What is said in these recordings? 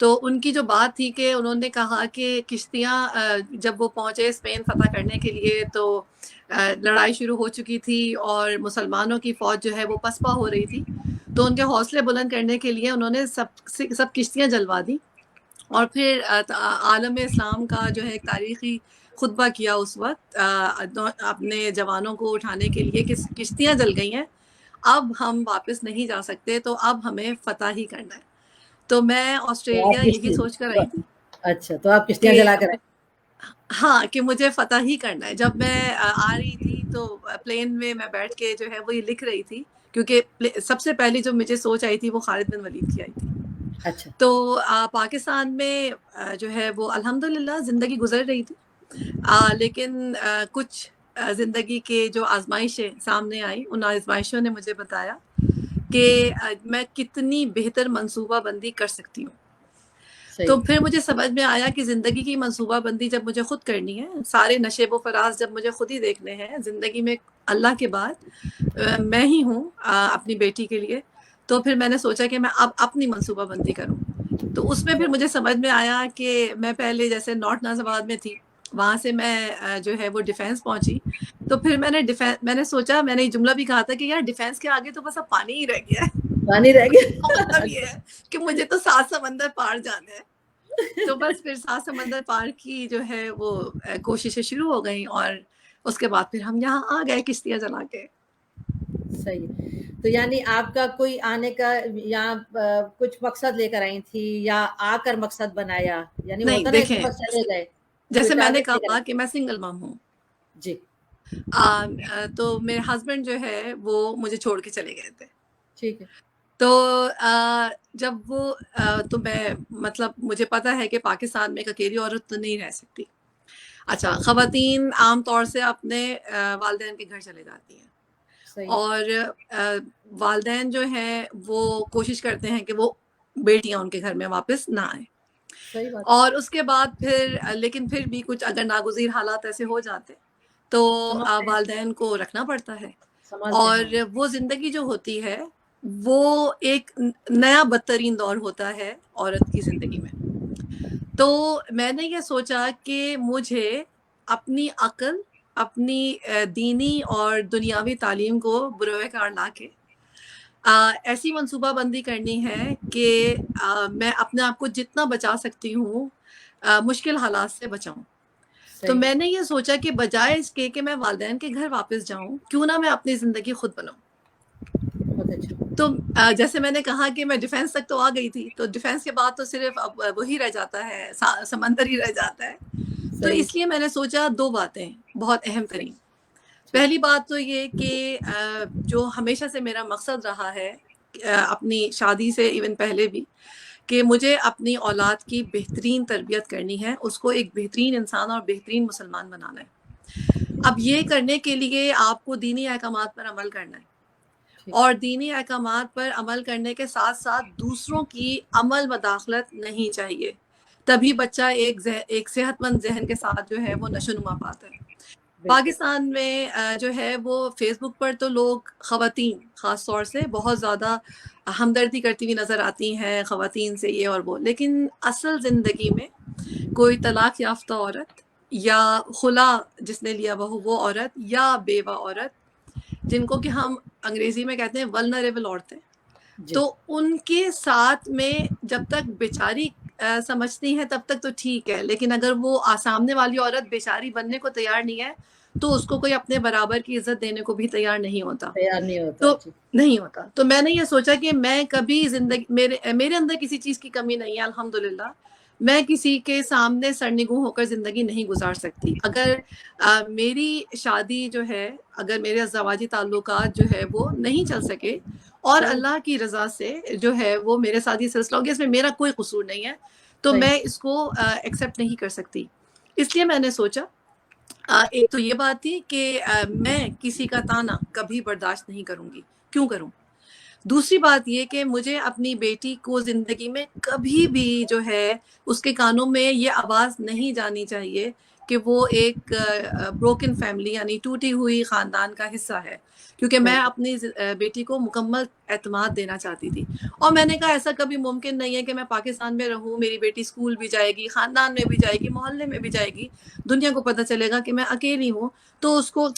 تو ان کی جو بات تھی کہ انہوں نے کہا کہ کشتیاں جب وہ پہنچے اسپین فتح کرنے کے لیے تو لڑائی شروع ہو چکی تھی اور مسلمانوں کی فوج جو ہے وہ پسپا ہو رہی تھی. تو ان کے حوصلے بلند کرنے کے لیے انہوں نے سب کشتیاں جلوا دی اور پھر عالم اسلام کا جو ہے ایک تاریخی خطبہ کیا اس وقت اپنے جوانوں کو اٹھانے کے لیے کہ کشتیاں جل گئی ہیں، اب ہم واپس نہیں جا سکتے، تو اب ہمیں فتح ہی کرنا ہے. تو میں آسٹریلیا یہی سوچ کر آئی تھی. اچھا، تو آپ کشتیاں کہ جلا کر ہاں کہ مجھے فتح ہی کرنا ہے. جب میں آ رہی تھی تو پلین میں بیٹھ کے جو ہے وہ یہ لکھ رہی تھی، کیونکہ سب سے پہلی جو مجھے سوچ آئی تھی وہ خالد بن ولید کی آئی تھی. اچھا، تو پاکستان میں جو ہے وہ الحمدللہ زندگی گزر رہی تھی، لیکن کچھ زندگی کے جو آزمائشیں سامنے آئیں، ان آزمائشوں نے مجھے بتایا کہ میں کتنی بہتر منصوبہ بندی کر سکتی ہوں. تو پھر مجھے سمجھ میں آیا کہ زندگی کی منصوبہ بندی جب مجھے خود کرنی ہے، سارے نشیب و فراز جب مجھے خود ہی دیکھنے ہیں زندگی میں، اللہ کے بعد میں ہی ہوں اپنی بیٹی کے لیے، تو پھر میں نے سوچا کہ میں اب اپنی منصوبہ بندی کروں. تو اس میں پھر مجھے سمجھ میں آیا کہ میں پہلے جیسے نارتھ ناز آباد میں تھی، وہاں سے میں جو ہے وہ ڈیفینس پہنچی. تو پھر میں نے سوچا، میں نے یہ جملہ بھی کہا تھا کہ یار ڈیفینس کے آگے تو بس اب پانی ہی رہ گیا ہے. پانی رہ گیا. مطلب یہ ہے کہ مجھے تو 7 سمندر پار جانا ہے. تو بس پھر 7 سمندر پار کی جو ہے وہ کوششیں شروع ہو گئیں، اور اس کے بعد پھر ہم یہاں آ گئے کشتیاں جلا کے. صحیح. تو یعنی آپ کا کوئی آنے کا یہاں کچھ مقصد لے کر آئی تھی یا آ کر مقصد بنایا؟ یعنی نہیں ہوتا نا ایک دیکھیں، وقت چلے گئے جیسے میں نے ٹارگیٹ لے کر کہا آئی. کہ میں سنگل مام ہوں. جی. تو میرے ہسبینڈ جو ہے وہ مجھے چھوڑ کے چلے گئے تھے. ٹھیک ہے. تو جب وہ تو میں مطلب مجھے پتا ہے کہ پاکستان میں ایک اکیلی عورت تو نہیں رہ سکتی. اچھا، خواتین عام طور سے اپنے والدین کے گھر چلے جاتی ہیں، اور والدین جو ہیں وہ کوشش کرتے ہیں کہ وہ بیٹیاں ان کے گھر میں واپس نہ آئیں. صحیح بات. اور اس کے بعد لیکن پھر بھی کچھ اگر ناگزیر حالات ایسے ہو جاتے تو والدین کو رکھنا پڑتا ہے. اور وہ زندگی جو ہوتی ہے وہ ایک نیا بدترین دور ہوتا ہے عورت کی زندگی میں. تو میں نے یہ سوچا کہ مجھے اپنی عقل، اپنی دینی اور دنیاوی تعلیم کو بروئے کار لا کے ایسی منصوبہ بندی کرنی ہے کہ میں اپنے آپ کو جتنا بچا سکتی ہوں مشکل حالات سے بچاؤں. تو میں نے یہ سوچا کہ بجائے اس کے کہ میں والدین کے گھر واپس جاؤں، کیوں نہ میں اپنی زندگی خود بناؤں. تو جیسے میں نے کہا کہ میں ڈیفینس تک تو آ گئی تھی، تو ڈیفینس کے بعد تو صرف اب وہی رہ جاتا ہے، سمندر ہی رہ جاتا ہے. تو اس لیے میں نے سوچا 2 باتیں بہت اہم ترین. پہلی بات تو یہ کہ جو ہمیشہ سے میرا مقصد رہا ہے اپنی شادی سے ایون پہلے بھی، کہ مجھے اپنی اولاد کی بہترین تربیت کرنی ہے، اس کو ایک بہترین انسان اور بہترین مسلمان بنانا ہے. اب یہ کرنے کے لیے آپ کو دینی احکامات پر عمل کرنا ہے، اور دینی احکامات پر عمل کرنے کے ساتھ ساتھ دوسروں کی عمل مداخلت نہیں چاہیے. تبھی بچہ ایک صحت مند ذہن کے ساتھ جو ہے وہ نشوونما پاتا ہے. پاکستان میں جو ہے وہ فیس بک پر تو لوگ خواتین خاص طور سے بہت زیادہ ہمدردی کرتی ہوئی نظر آتی ہیں، خواتین سے یہ اور وہ، لیکن اصل زندگی میں کوئی طلاق یافتہ عورت یا خلا جس نے لیا وہ عورت یا بیوہ عورت، جن کو کہ ہم انگریزی میں کہتے ہیں ولنریبل عورتیں، تو ان کے ساتھ میں جب تک بیچاری سمجھتی ہیں تب تک تو ٹھیک ہے، لیکن اگر وہ سامنے والی عورت بیچاری بننے کو تیار نہیں ہے تو اس کو کوئی اپنے برابر کی عزت دینے کو بھی تیار نہیں ہوتا. تو نہیں ہوتا. تو میں نے یہ سوچا کہ میں کبھی زندگی میرے اندر کسی چیز کی کمی نہیں ہے الحمدللہ. میں کسی کے سامنے سرنگوں ہو کر زندگی نہیں گزار سکتی. اگر میری شادی جو ہے، اگر میرے ازدواجی تعلقات جو ہے وہ نہیں چل سکے اور اللہ کی رضا سے جو ہے وہ میرے ساتھ یہ سلسلہ ہو گیا، اس میں میرا کوئی قصور نہیں ہے، تو میں اس کو ایکسیپٹ نہیں کر سکتی. اس لیے میں نے سوچا ایک تو یہ بات تھی کہ میں کسی کا تانا کبھی برداشت نہیں کروں گی. کیوں کروں؟ دوسری بات یہ کہ مجھے اپنی بیٹی کو زندگی میں کبھی بھی جو ہے اس کے کانوں میں یہ آواز نہیں جانی چاہیے کہ وہ ایک بروکن فیملی یعنی ٹوٹی ہوئی خاندان کا حصہ ہے، کیونکہ میں اپنی بیٹی کو مکمل اعتماد دینا چاہتی تھی. اور میں نے کہا ایسا کبھی ممکن نہیں ہے کہ میں پاکستان میں رہوں، میری بیٹی اسکول بھی جائے گی، خاندان میں بھی جائے گی، محلے میں بھی جائے گی، دنیا کو پتہ چلے گا کہ میں اکیلی ہوں، تو اس کو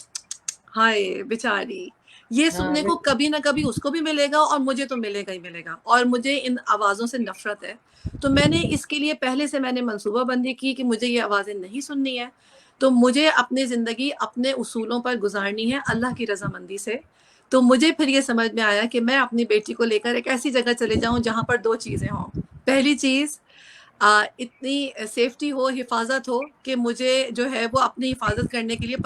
ہائے بیچاری یہ سننے کو کبھی نہ کبھی اس کو بھی ملے گا اور مجھے تو ملے گا ہی ملے گا. اور مجھے ان آوازوں سے نفرت ہے، تو میں نے اس کے لیے پہلے سے میں نے منصوبہ بندی کی کہ مجھے یہ آوازیں نہیں سننی ہے. تو مجھے اپنی زندگی اپنے اصولوں پر گزارنی ہے اللہ کی رضامندی سے. تو مجھے پھر یہ سمجھ میں آیا کہ میں اپنی بیٹی کو لے کر ایک ایسی جگہ چلے جاؤں جہاں پر دو چیزیں ہوں. پہلی چیز اتنی سیفٹی ہو، حفاظت ہو کہ مجھے جو ہے وہ اپنی حفاظت کرنے کے لیے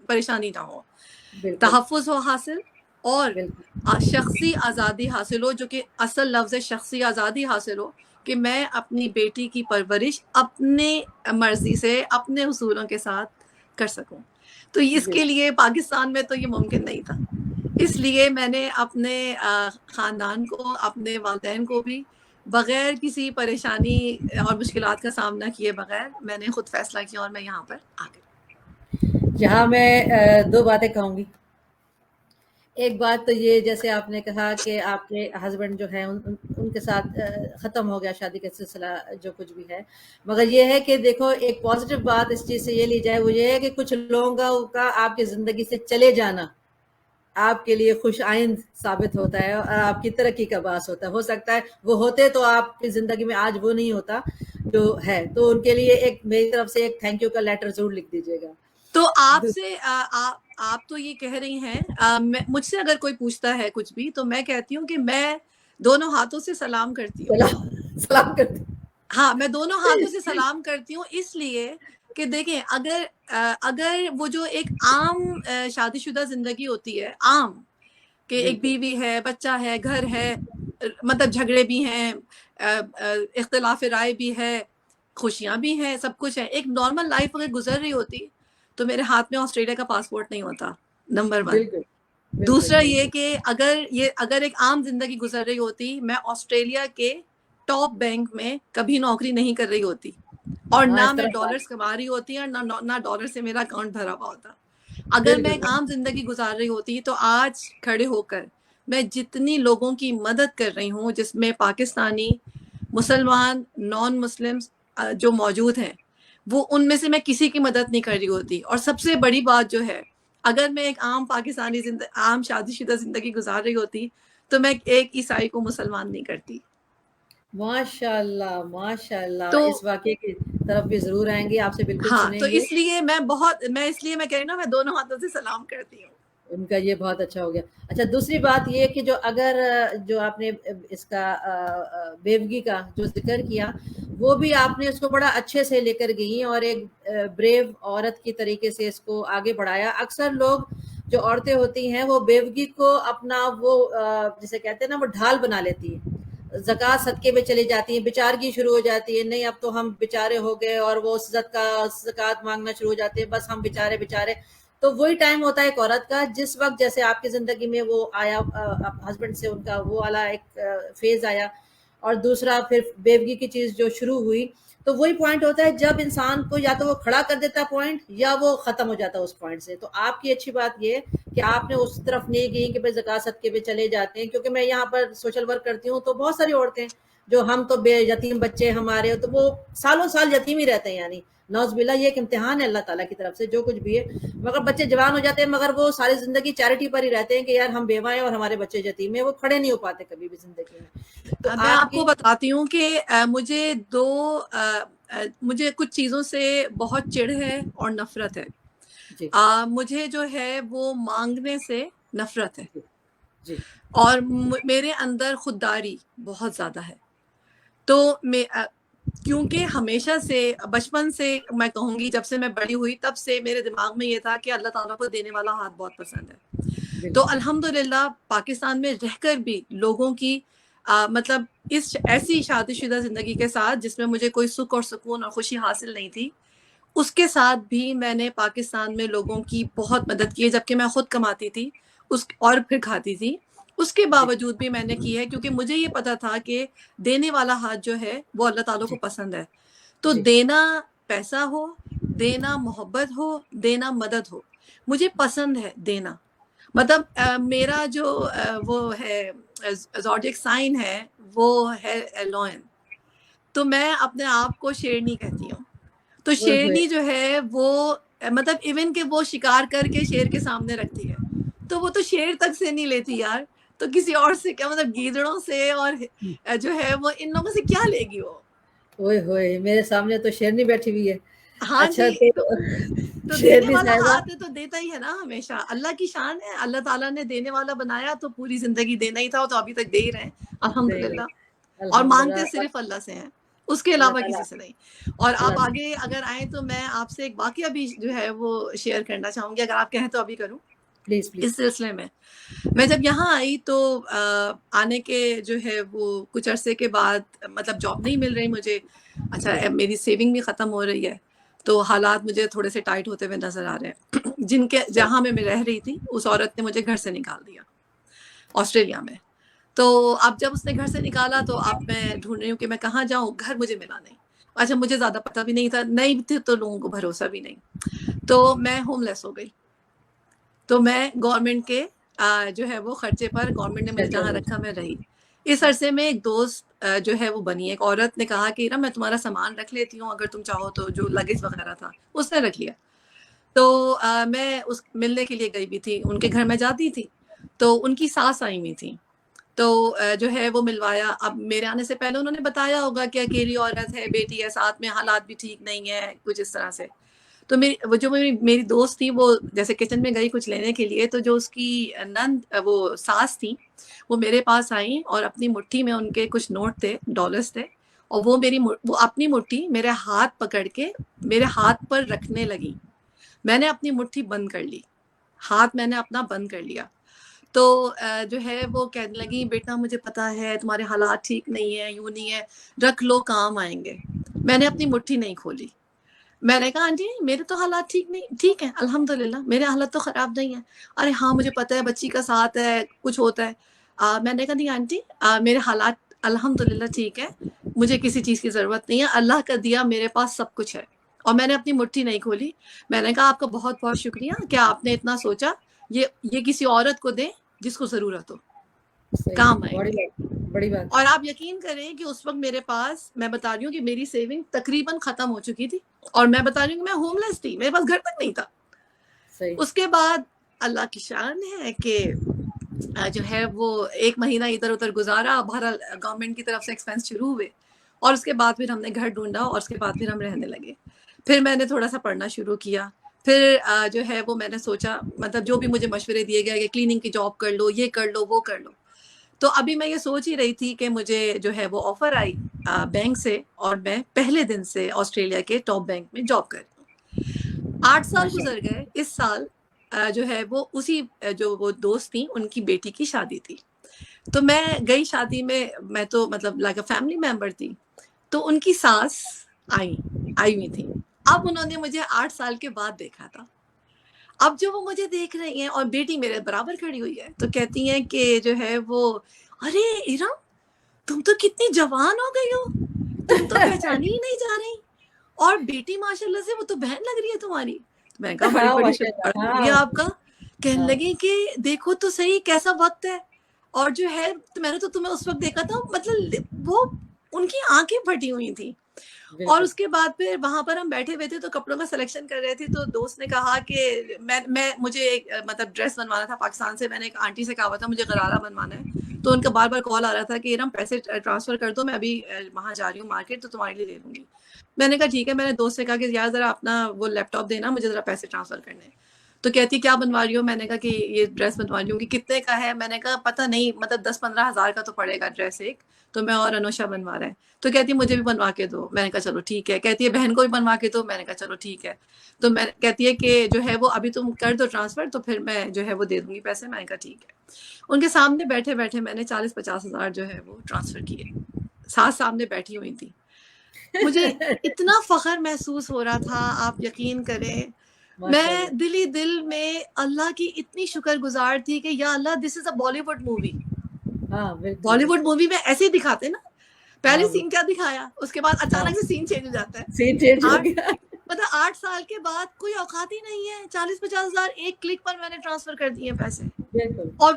پریشانی نہ ہو، تحفظ ہو حاصل، اور شخصی آزادی حاصل ہو، جو کہ اصل لفظ ہے شخصی آزادی حاصل ہو، کہ میں اپنی بیٹی کی پرورش اپنے مرضی سے اپنے اصولوں کے ساتھ کر سکوں. تو اس کے لیے پاکستان میں تو یہ ممکن نہیں تھا. اس لیے میں نے اپنے خاندان کو، اپنے والدین کو بھی بغیر کسی پریشانی اور مشکلات کا سامنا کیے بغیر میں نے خود فیصلہ کیا اور میں یہاں پر آ گئی. یہاں میں دو باتیں کہوں گی. ایک بات تو یہ جیسے آپ نے کہا کہ آپ کے ہسبینڈ جو ہیں ان کے ساتھ ختم ہو گیا شادی کا سلسلہ جو کچھ بھی ہے، مگر یہ ہے کہ دیکھو ایک پازیٹیو بات اس چیز سے یہ لی جائے، وہ یہ ہے کہ کچھ لوگوں کا آپ کی زندگی سے چلے جانا آپ کے لیے خوش آئند ثابت ہوتا ہے اور آپ کی ترقی کا باعث ہوتا ہے. ہو سکتا ہے وہ ہوتے تو آپ کی زندگی میں آج وہ نہیں ہوتا جو ہے. تو ان کے لیے ایک میری طرف سے ایک تھینک یو کا لیٹر ضرور لکھ دیجیے گا. تو آپ سے آپ تو یہ کہہ رہی ہیں، مجھ سے اگر کوئی پوچھتا ہے کچھ بھی تو میں کہتی ہوں کہ میں دونوں ہاتھوں سے سلام کرتی ہوں. سلام کرتی ہاں، میں دونوں ہاتھوں سے سلام کرتی ہوں، اس لیے کہ دیکھیں اگر وہ جو ایک عام شادی شدہ زندگی ہوتی ہے، عام کہ ایک بیوی ہے، بچہ ہے، گھر ہے، مطلب جھگڑے بھی ہیں، اختلاف رائے بھی ہے، خوشیاں بھی ہیں، سب کچھ ہے، ایک نارمل لائف اگر گزر رہی ہوتی تو میرے ہاتھ میں آسٹریلیا کا پاسپورٹ نہیں ہوتا، نمبر 1. دوسرا یہ کہ اگر ایک عام زندگی گزر رہی ہوتی، میں آسٹریلیا کے ٹاپ بینک میں کبھی نوکری نہیں کر رہی ہوتی، اور نہ میں ڈالرز کما رہی ہوتی اور نہ ڈالر سے میرا اکاؤنٹ بھرا ہوا ہوتا. اگر میں ایک عام زندگی گزار رہی ہوتی تو آج کھڑے ہو کر میں جتنی لوگوں کی مدد کر رہی ہوں، جس میں پاکستانی، مسلمان، نان مسلم جو موجود ہیں، وہ ان میں سے میں کسی کی مدد نہیں کر رہی ہوتی. اور سب سے بڑی بات جو ہے، اگر میں ایک عام پاکستانی عام شادی شدہ زندگی گزار رہی ہوتی تو میں ایک عیسائی کو مسلمان نہیں کرتی. ماشاء اللہ ماشاء اللہ. تو اس واقعے کی طرف بھی ضرور آئیں گے، آپ سے بالکل ہاں، سنیں تو گے. اس لیے میں اس لیے میں کہہ رہی ہوں نا، میں دونوں ہاتھوں سے سلام کرتی ہوں. ان کا یہ بہت اچھا ہو گیا. اچھا، دوسری بات یہ کہ جو آپ نے اس کا بیوگی کا جو ذکر کیا، وہ بھی آپ نے اس کو بڑا اچھے سے لے کر گئی اور ایک بریو عورت کی طریقے سے اس کو آگے بڑھایا. اکثر لوگ جو عورتیں ہوتی ہیں وہ بیوگی کو اپنا وہ جسے کہتے ہیں نا، وہ ڈھال بنا لیتی ہیں، زکوٰۃ صدقے میں چلی جاتی ہیں، بیچارگی شروع ہو جاتی ہے، نہیں اب تو ہم بیچارے ہو گئے، اور وہ زکوٰۃ مانگنا شروع ہو جاتے ہیں، بس ہم بیچارے. تو وہی ٹائم ہوتا ہے ایک عورت کا، جس وقت جیسے آپ کی زندگی میں وہ آیا، ہسبینڈ سے ان کا وہ والا ایک فیز آیا، اور دوسرا پھر بیوگی کی چیز جو شروع ہوئی، تو وہی پوائنٹ ہوتا ہے جب انسان کو یا تو وہ کھڑا کر دیتا پوائنٹ، یا وہ ختم ہو جاتا اس پوائنٹ سے. تو آپ کی اچھی بات یہ کہ آپ نے اس طرف نہیں گئی کہ بھائی زکوٰۃ صدقے پہ چلے جاتے ہیں. کیونکہ میں یہاں پر سوشل ورک کرتی ہوں تو بہت ساری عورتیں جو ہم تو بے یتیم بچے ہمارے، تو وہ سالوں سال یتیم ہی رہتے ہیں. یعنی نوز باللہ، یہ ایک امتحان ہے اللہ تعالیٰ کی طرف سے جو کچھ بھی ہے. مگر بچے جوان ہو جاتے ہیں، مگر وہ ساری زندگی چیریٹی پر ہی رہتے ہیں کہ یار ہم بیوہ ہیں اور ہمارے بچے یتیم ہیں، وہ کھڑے نہیں ہو پاتے کبھی بھی زندگی میں. تو میں آپ کو بتاتی ہوں کہ مجھے کچھ چیزوں سے بہت چڑ ہے اور نفرت ہے. جی مجھے جو ہے وہ مانگنے سے نفرت ہے، جی اور میرے اندر خودداری بہت زیادہ ہے. تو کیونکہ ہمیشہ سے، بچپن سے میں کہوں گی، جب سے میں بڑی ہوئی تب سے میرے دماغ میں یہ تھا کہ اللہ تعالیٰ کو دینے والا ہاتھ بہت پسند ہے. تو الحمدللہ پاکستان میں رہ کر بھی لوگوں کی مطلب اس ایسی شادی شدہ زندگی کے ساتھ جس میں مجھے کوئی سکھ اور سکون اور خوشی حاصل نہیں تھی، اس کے ساتھ بھی میں نے پاکستان میں لوگوں کی بہت مدد کی ہے، جبکہ میں خود کماتی تھی اور پھر کھاتی تھی. اس کے باوجود بھی میں نے کی ہے، کیونکہ مجھے یہ پتا تھا کہ دینے والا ہاتھ جو ہے وہ اللہ تعالیٰ کو پسند ہے. تو دینا پیسہ ہو، دینا محبت ہو، دینا مدد ہو، مجھے پسند ہے دینا. مطلب میرا جو وہ ہے زوڈیک سائن ہے وہ ہے لائن. تو میں اپنے آپ کو شیرنی کہتی ہوں. تو شیرنی جو ہے وہ مطلب ایون کہ وہ شکار کر کے شیر کے سامنے رکھتی ہے تو وہ تو شیر تک سے نہیں لیتی یار، تو کسی اور سے کیا، مطلب گیدڑوں سے اور جو ہے وہ ان لوگوں سے کیا لے گی وہ. اوئے ہوئے میرے سامنے تو شیرنی بیٹھی ہوئی ہے. ہاں اچھا جی، تو دینے والا ہاتھ تو دیتا ہی ہے نا ہمیشہ. اللہ کی شان ہے، اللہ تعالیٰ نے دینے والا بنایا تو پوری زندگی دینا ہی تھا، تو ابھی تک دے ہی رہے ہیں الحمدللہ. اور مانگتے صرف اللہ سے ہیں، اس کے علاوہ کسی سے نہیں. اور آپ آگے اگر آئیں تو میں آپ سے ایک واقعہ بھی جو ہے وہ شیئر کرنا چاہوں گی، اگر آپ کہیں تو ابھی کروں. اس سلسلے میں جب یہاں آئی تو آنے کے جو ہے وہ کچھ عرصے کے بعد مطلب جاب نہیں مل رہی مجھے. اچھا میری سیونگ بھی ختم ہو رہی ہے، تو حالات مجھے تھوڑے سے ٹائٹ ہوتے ہوئے نظر آ رہے ہیں. جہاں میں رہ رہی تھی اس عورت نے مجھے گھر سے نکال دیا آسٹریلیا میں. تو اب جب اس نے گھر سے نکالا تو اب میں ڈھونڈ رہی ہوں کہ میں کہاں جاؤں، گھر مجھے ملا نہیں. اچھا مجھے زیادہ پتہ بھی نہیں تھا، نہیں تھی تو لوگوں کو بھروسہ بھی نہیں. تو میں ہوم لیس ہو گئی. تو میں گورنمنٹ کے جو ہے وہ خرچے پر گورنمنٹ نے مجھے جہاں رکھا میں رہی. اس عرصے میں ایک دوست جو ہے وہ بنی. ایک عورت نے کہا کہ نا میں تمہارا سامان رکھ لیتی ہوں اگر تم چاہو تو، جو لگیج وغیرہ تھا اس نے رکھ لیا. تو میں اس ملنے کے لیے گئی بھی تھی، ان کے گھر میں جاتی تھی. تو ان کی ساس آئی ہوئی تھی، تو جو ہے وہ ملوایا. اب میرے آنے سے پہلے انہوں نے بتایا ہوگا کہ اکیلی عورت ہے، بیٹی ہے ساتھ میں، حالات بھی ٹھیک نہیں ہے کچھ اس طرح سے. تو میری دوست تھی وہ جیسے کچن میں گئی کچھ لینے کے لیے، تو جو اس کی نند وہ ساس تھی وہ میرے پاس آئیں اور اپنی مٹھی میں ان کے کچھ نوٹ تھے، ڈالرز تھے، اور وہ اپنی مٹھی میرے ہاتھ پکڑ کے میرے ہاتھ پر رکھنے لگی. میں نے اپنی مٹھی بند کر لی، ہاتھ میں نے اپنا بند کر لیا. تو جو ہے وہ کہنے لگی بیٹا مجھے پتا ہے تمہارے حالات ٹھیک نہیں ہیں، یوں نہیں ہے، رکھ لو کام آئیں گے. میں نے اپنی مٹھی نہیں کھولی. میں نے کہا آنٹی میرے تو حالات ٹھیک ہیں الحمدللہ، میرے حالات تو خراب نہیں ہیں. ارے ہاں مجھے پتا ہے بچی کا ساتھ ہے کچھ ہوتا ہے. میں نے کہا نہیں آنٹی میرے حالات الحمدللہ ٹھیک ہے، مجھے کسی چیز کی ضرورت نہیں ہے، اللہ کا دیا میرے پاس سب کچھ ہے. اور میں نے اپنی مٹھی نہیں کھولی. میں نے کہا آپ کا بہت بہت شکریہ کہ آپ نے اتنا سوچا، یہ کسی عورت کو دیں جس کو ضرورت ہو، کام آئیں گے. بڑی بات. اور آپ یقین کریں کہ اس وقت میرے پاس، میں بتا رہی ہوں کہ میری سیونگ تقریباً ختم ہو چکی تھی، اور میں بتا رہی ہوں کہ میں ہوم لیس تھی، میرے پاس گھر تک نہیں تھا. اس کے بعد اللہ کی شان ہے کہ جو ہے وہ 1 مہینہ ادھر ادھر گزارا. بہرحال گورنمنٹ کی طرف سے ایکسپینس شروع ہوئے، اور اس کے بعد پھر ہم نے گھر ڈھونڈا، اور اس کے بعد پھر ہم رہنے لگے. پھر میں نے تھوڑا سا پڑھنا شروع کیا. پھر جو ہے وہ میں نے سوچا، مطلب جو بھی مجھے مشورے دیے گئے کہ کلیننگ کی جاب کر لو، یہ کر لو وہ کر لو. تو ابھی میں یہ سوچ ہی رہی تھی کہ مجھے جو ہے وہ آفر آئی بینک سے، اور میں پہلے دن سے آسٹریلیا کے ٹاپ بینک میں جاب کرتی ہوں. 8 سال گزر گئے. اس سال جو ہے وہ اسی جو وہ دوست تھیں ان کی بیٹی کی شادی تھی. تو میں گئی شادی میں تو مطلب لائک اے فیملی ممبر تھی. تو ان کی ساس آئی ہوئی تھی. اب انہوں نے مجھے 8 سال کے بعد دیکھا تھا. اب جو وہ مجھے دیکھ رہی ہیں، اور بیٹی میرے برابر کھڑی ہوئی ہے، تو کہتی ہیں کہ جو ہے وہ ارے ارم تم تو کتنی جوان ہو گئی ہو، تم تو پہچانی ہی نہیں جا رہی، اور بیٹی ماشاءاللہ سے وہ تو بہن لگ رہی ہے تمہاری. میں کہا بڑی شکریہ آپ کا. کہنے لگی کہ دیکھو تو صحیح کیسا وقت ہے، اور جو ہے میں نے تو تمہیں اس وقت دیکھا تھا، مطلب وہ ان کی آنکھیں پھٹی ہوئی تھیں. اور اس کے بعد پھر وہاں پر ہم بیٹھے ہوئے تھے تو کپڑوں کا سلیکشن کر رہے تھے. تو دوست نے کہا کہ مجھے ایک مطلب ڈریس بنوانا تھا پاکستان سے. میں نے ایک آنٹی سے کہا ہوا تھا مجھے غرارہ بنوانا ہے، تو ان کا بار بار کال آ رہا تھا کہ ارم پیسے ٹرانسفر کر دو، میں ابھی وہاں جا رہی ہوں مارکیٹ، تو تمہارے لیے لے لوں گی. میں نے کہا ٹھیک ہے. میں نے دوست سے کہا کہ یار ذرا اپنا وہ لیپ ٹاپ دینا، مجھے ذرا پیسے ٹرانسفر کرنے. تو کہتی کیا بنوا رہی ہو؟ میں نے کہا کہ یہ ڈریس بنوا رہی ہوں. کہ کتنے کا ہے؟ میں نے کہا پتہ نہیں، مطلب 10-15 ہزار کا تو پڑے گا ڈریس ایک. تو میں اور انوشا بنوا رہے ہیں. تو کہتی مجھے بھی بنوا کے دو. میں نے کہا چلو ٹھیک ہے. کہتی ہے بہن کو بھی بنوا کے دو. میں نے کہا چلو ٹھیک ہے. تو میں کہتی ہے کہ جو ہے وہ ابھی تم کر دو ٹرانسفر، تو پھر میں جو ہے وہ دے دوں گی پیسے. میں نے کہا ٹھیک ہے. ان کے سامنے بیٹھے بیٹھے میں نے 40-50 ہزار جو ہے وہ ٹرانسفر کیے. ساتھ سامنے بیٹھی ہوئی تھی. مجھے اتنا فخر محسوس ہو رہا تھا، آپ یقین کریں. میں دل میں اللہ کی اتنی شکر گزار تھی کہ یا اللہ دس از اے بالی ووڈ مووی. ہاں بالکل بالی ووڈ مووی میں ایسے ہی دکھاتے نا, پہلے ہاں سین کیا دکھایا, اس کے بعد ہاں اچانک سے سین چینج ہو جاتا ہے. سین چینج ہو 8 گیا. مطلب 8 سال کے بعد کوئی اوقات ہی نہیں ہے, 40-50 ہزار ایک کلک پر میں نے ٹرانسفر کر دیے پیسے, بالکل اور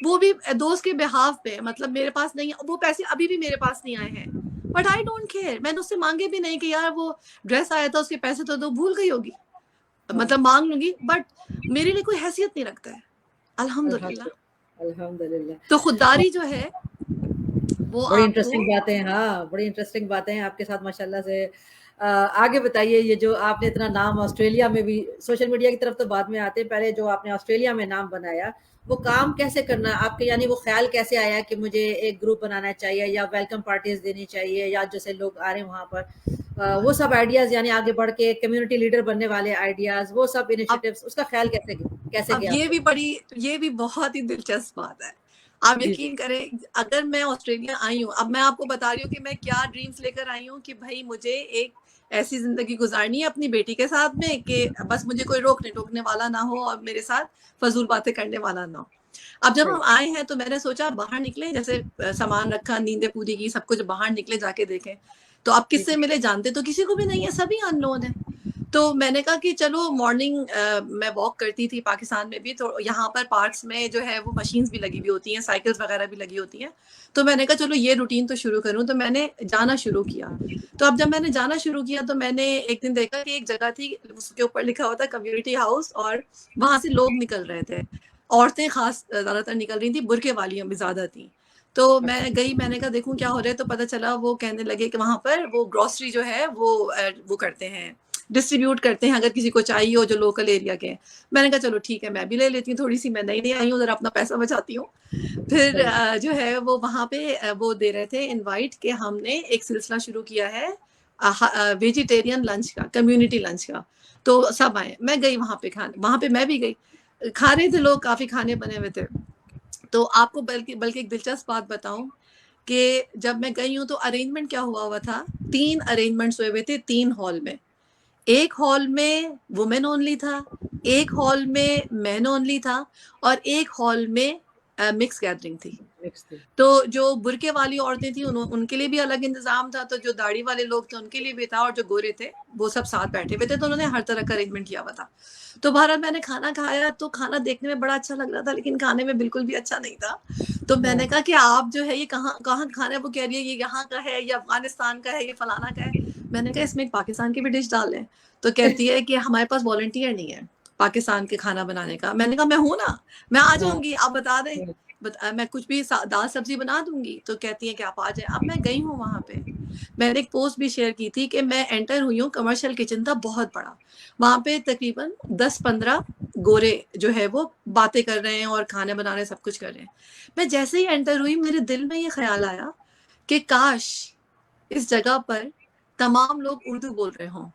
وہ بھی دوست کے بہاف پہ, مطلب میرے پاس نہیں, وہ پیسے ابھی بھی میرے پاس نہیں آئے ہیں, بٹ آئی ڈونٹ کیئر. میں نے اس سے مانگے بھی نہیں کہ یار وہ ڈریس آیا تھا اس کے پیسے تو بھول گئی ہوگی, مطلب مانگ لوں گی, بٹ میرے لیے کوئی حیثیت نہیں رکھتا ہے الحمدللہ. الحمدللہ. تو خودداری جو ہے وہ بڑی آپ کو, انٹرسٹنگ باتیں, ہاں بڑی انٹرسٹنگ باتیں ہیں آپ کے ساتھ ماشاءاللہ سے. آگے بتائیے, یہ جو آپ نے اتنا نام آسٹریلیا میں بھی, سوشل میڈیا کی طرف تو بعد میں آتے, پہلے جو آپ نے آسٹریلیا میں نام بنایا, وہ کام کیسے کرنا آپ کے, یعنی وہ خیال کیسے آیا کہ مجھے ایک گروپ بنانا چاہیے یا ویلکم پارٹیز دینی چاہیے, یا جیسے لوگ آ رہے ہیں وہاں پر, وہ سب آئیڈیاز, یعنی آگے بڑھ کے کمیونٹی لیڈر بننے والے آئیڈیاز, وہ سب انیشیٹوز, اس کا خیال کیسے اب گیا آپ کو؟ یہ بھی بہت ہی دلچسپ بات ہے. آپ جی یقین کریں, اگر میں آسٹریلیا آئی ہوں, اب میں آپ کو بتا رہی ہوں کہ میں کیا ڈریمز لے کر آئی ہوں, کہ بھائی مجھے ایک ایسی زندگی گزارنی ہے اپنی بیٹی کے ساتھ میں کہ بس مجھے کوئی روکنے ٹوکنے والا نہ ہو, اور میرے ساتھ فضول باتیں کرنے والا نہ ہو. اب جب ہم آئے ہیں تو میں نے سوچا باہر نکلیں, جیسے سامان رکھا, نیندیں پوری کی, سب کچھ, باہر نکلے جا کے دیکھیں. تو اب کس سے ملے, جانتے تو کسی کو بھی نہیں ہے, سبھی ان نون ہے. تو میں نے کہا کہ چلو مارننگ میں واک کرتی تھی پاکستان میں بھی, تو یہاں پر پارکس میں جو ہے وہ مشینز بھی لگی ہوئی ہوتی ہیں, سائیکلز وغیرہ بھی لگی ہوتی ہیں. تو میں نے کہا چلو یہ روٹین تو شروع کروں, تو میں نے جانا شروع کیا. تو اب جب میں نے جانا شروع کیا تو میں نے ایک دن دیکھا کہ ایک جگہ تھی, اس کے اوپر لکھا ہوا تھا کمیونٹی ہاؤس, اور وہاں سے لوگ نکل رہے تھے, عورتیں خاص زیادہ تر نکل رہی تھیں, برقعے والیاں بھی زیادہ تھیں. تو میں گئی, میں نے کہا دیکھوں کیا ہو رہا ہے, تو پتہ چلا وہ کہنے لگے کہ وہاں پر وہ گروسری جو ہے وہ کرتے ہیں, ڈسٹریبیوٹ کرتے ہیں اگر کسی کو چاہیے ہو جو لوکل ایریا کے ہیں. میں نے کہا چلو ٹھیک ہے, میں بھی لے لیتی ہوں تھوڑی سی, میں نئی آئی ہوں, ذرا اپنا پیسہ بچاتی ہوں. پھر جو ہے وہ وہاں پہ وہ دے رہے تھے انوائٹ کہ ہم نے ایک سلسلہ شروع کیا ہے ویجیٹیرین لنچ کا, کمیونٹی لنچ کا. تو سب آئے, میں گئی وہاں پہ کھانے, وہاں پہ میں بھی گئی, کھا رہے تھے لوگ, کافی کھانے بنے ہوئے تھے. تو آپ کو بلکہ ایک دلچسپ بات بتاؤں کہ جب میں گئی ہوں تو ارینجمنٹ کیا ہوا تھا, 3 ارینجمنٹس ہوئے تھے 3 ہال میں. ایک ہال میں وومن اونلی تھا, ایک ہال میں مین اونلی تھا, اور ایک ہال میں مکس گیدرنگ تھی. تو جو برقعے والی عورتیں تھیں ان کے لیے بھی الگ انتظام تھا, تو جو داڑھی والے لوگ تھے ان کے لیے بھی تھا, اور جو گورے تھے وہ سب ساتھ بیٹھے ہوئے تھے, تو انہوں نے ہر طرح کا ارینجمنٹ کیا ہوا تھا. تو بہرحال میں نے کھانا کھایا, تو کھانا دیکھنے میں بڑا اچھا لگ رہا تھا, لیکن کھانے میں بالکل بھی اچھا نہیں تھا. تو میں نے کہا کہ آپ جو ہے یہ کہاں کھانا ہے, وہ کہہ رہی ہے یہ یہاں کا ہے, یہ افغانستان کا ہے, یہ فلانا کا ہے. میں نے کہا اس میں ایک پاکستان کی بھی ڈش ڈال دیں. تو کہتی ہے کہ ہمارے پاس والنٹیئر نہیں ہے پاکستان کے کھانا بنانے کا. میں نے کہا میں ہوں نا, میں آ جاؤں گی, آپ بتا دیں, میں کچھ بھی دال سبزی بنا دوں گی. تو کہتی ہیں کہ آپ آ جائیں. اب میں گئی ہوں وہاں پہ, میں نے ایک پوسٹ بھی شیئر کی تھی کہ میں انٹر ہوئی ہوں, کمرشل کچن تھا بہت بڑا, وہاں پہ تقریباً 10-15 گورے جو ہے وہ باتیں کر رہے ہیں اور کھانے بنانے سب کچھ کر رہے ہیں. میں جیسے ہی انٹر ہوئی میرے دل میں یہ خیال آیا کہ کاش اس جگہ پر تمام لوگ اردو بول رہے ہوں,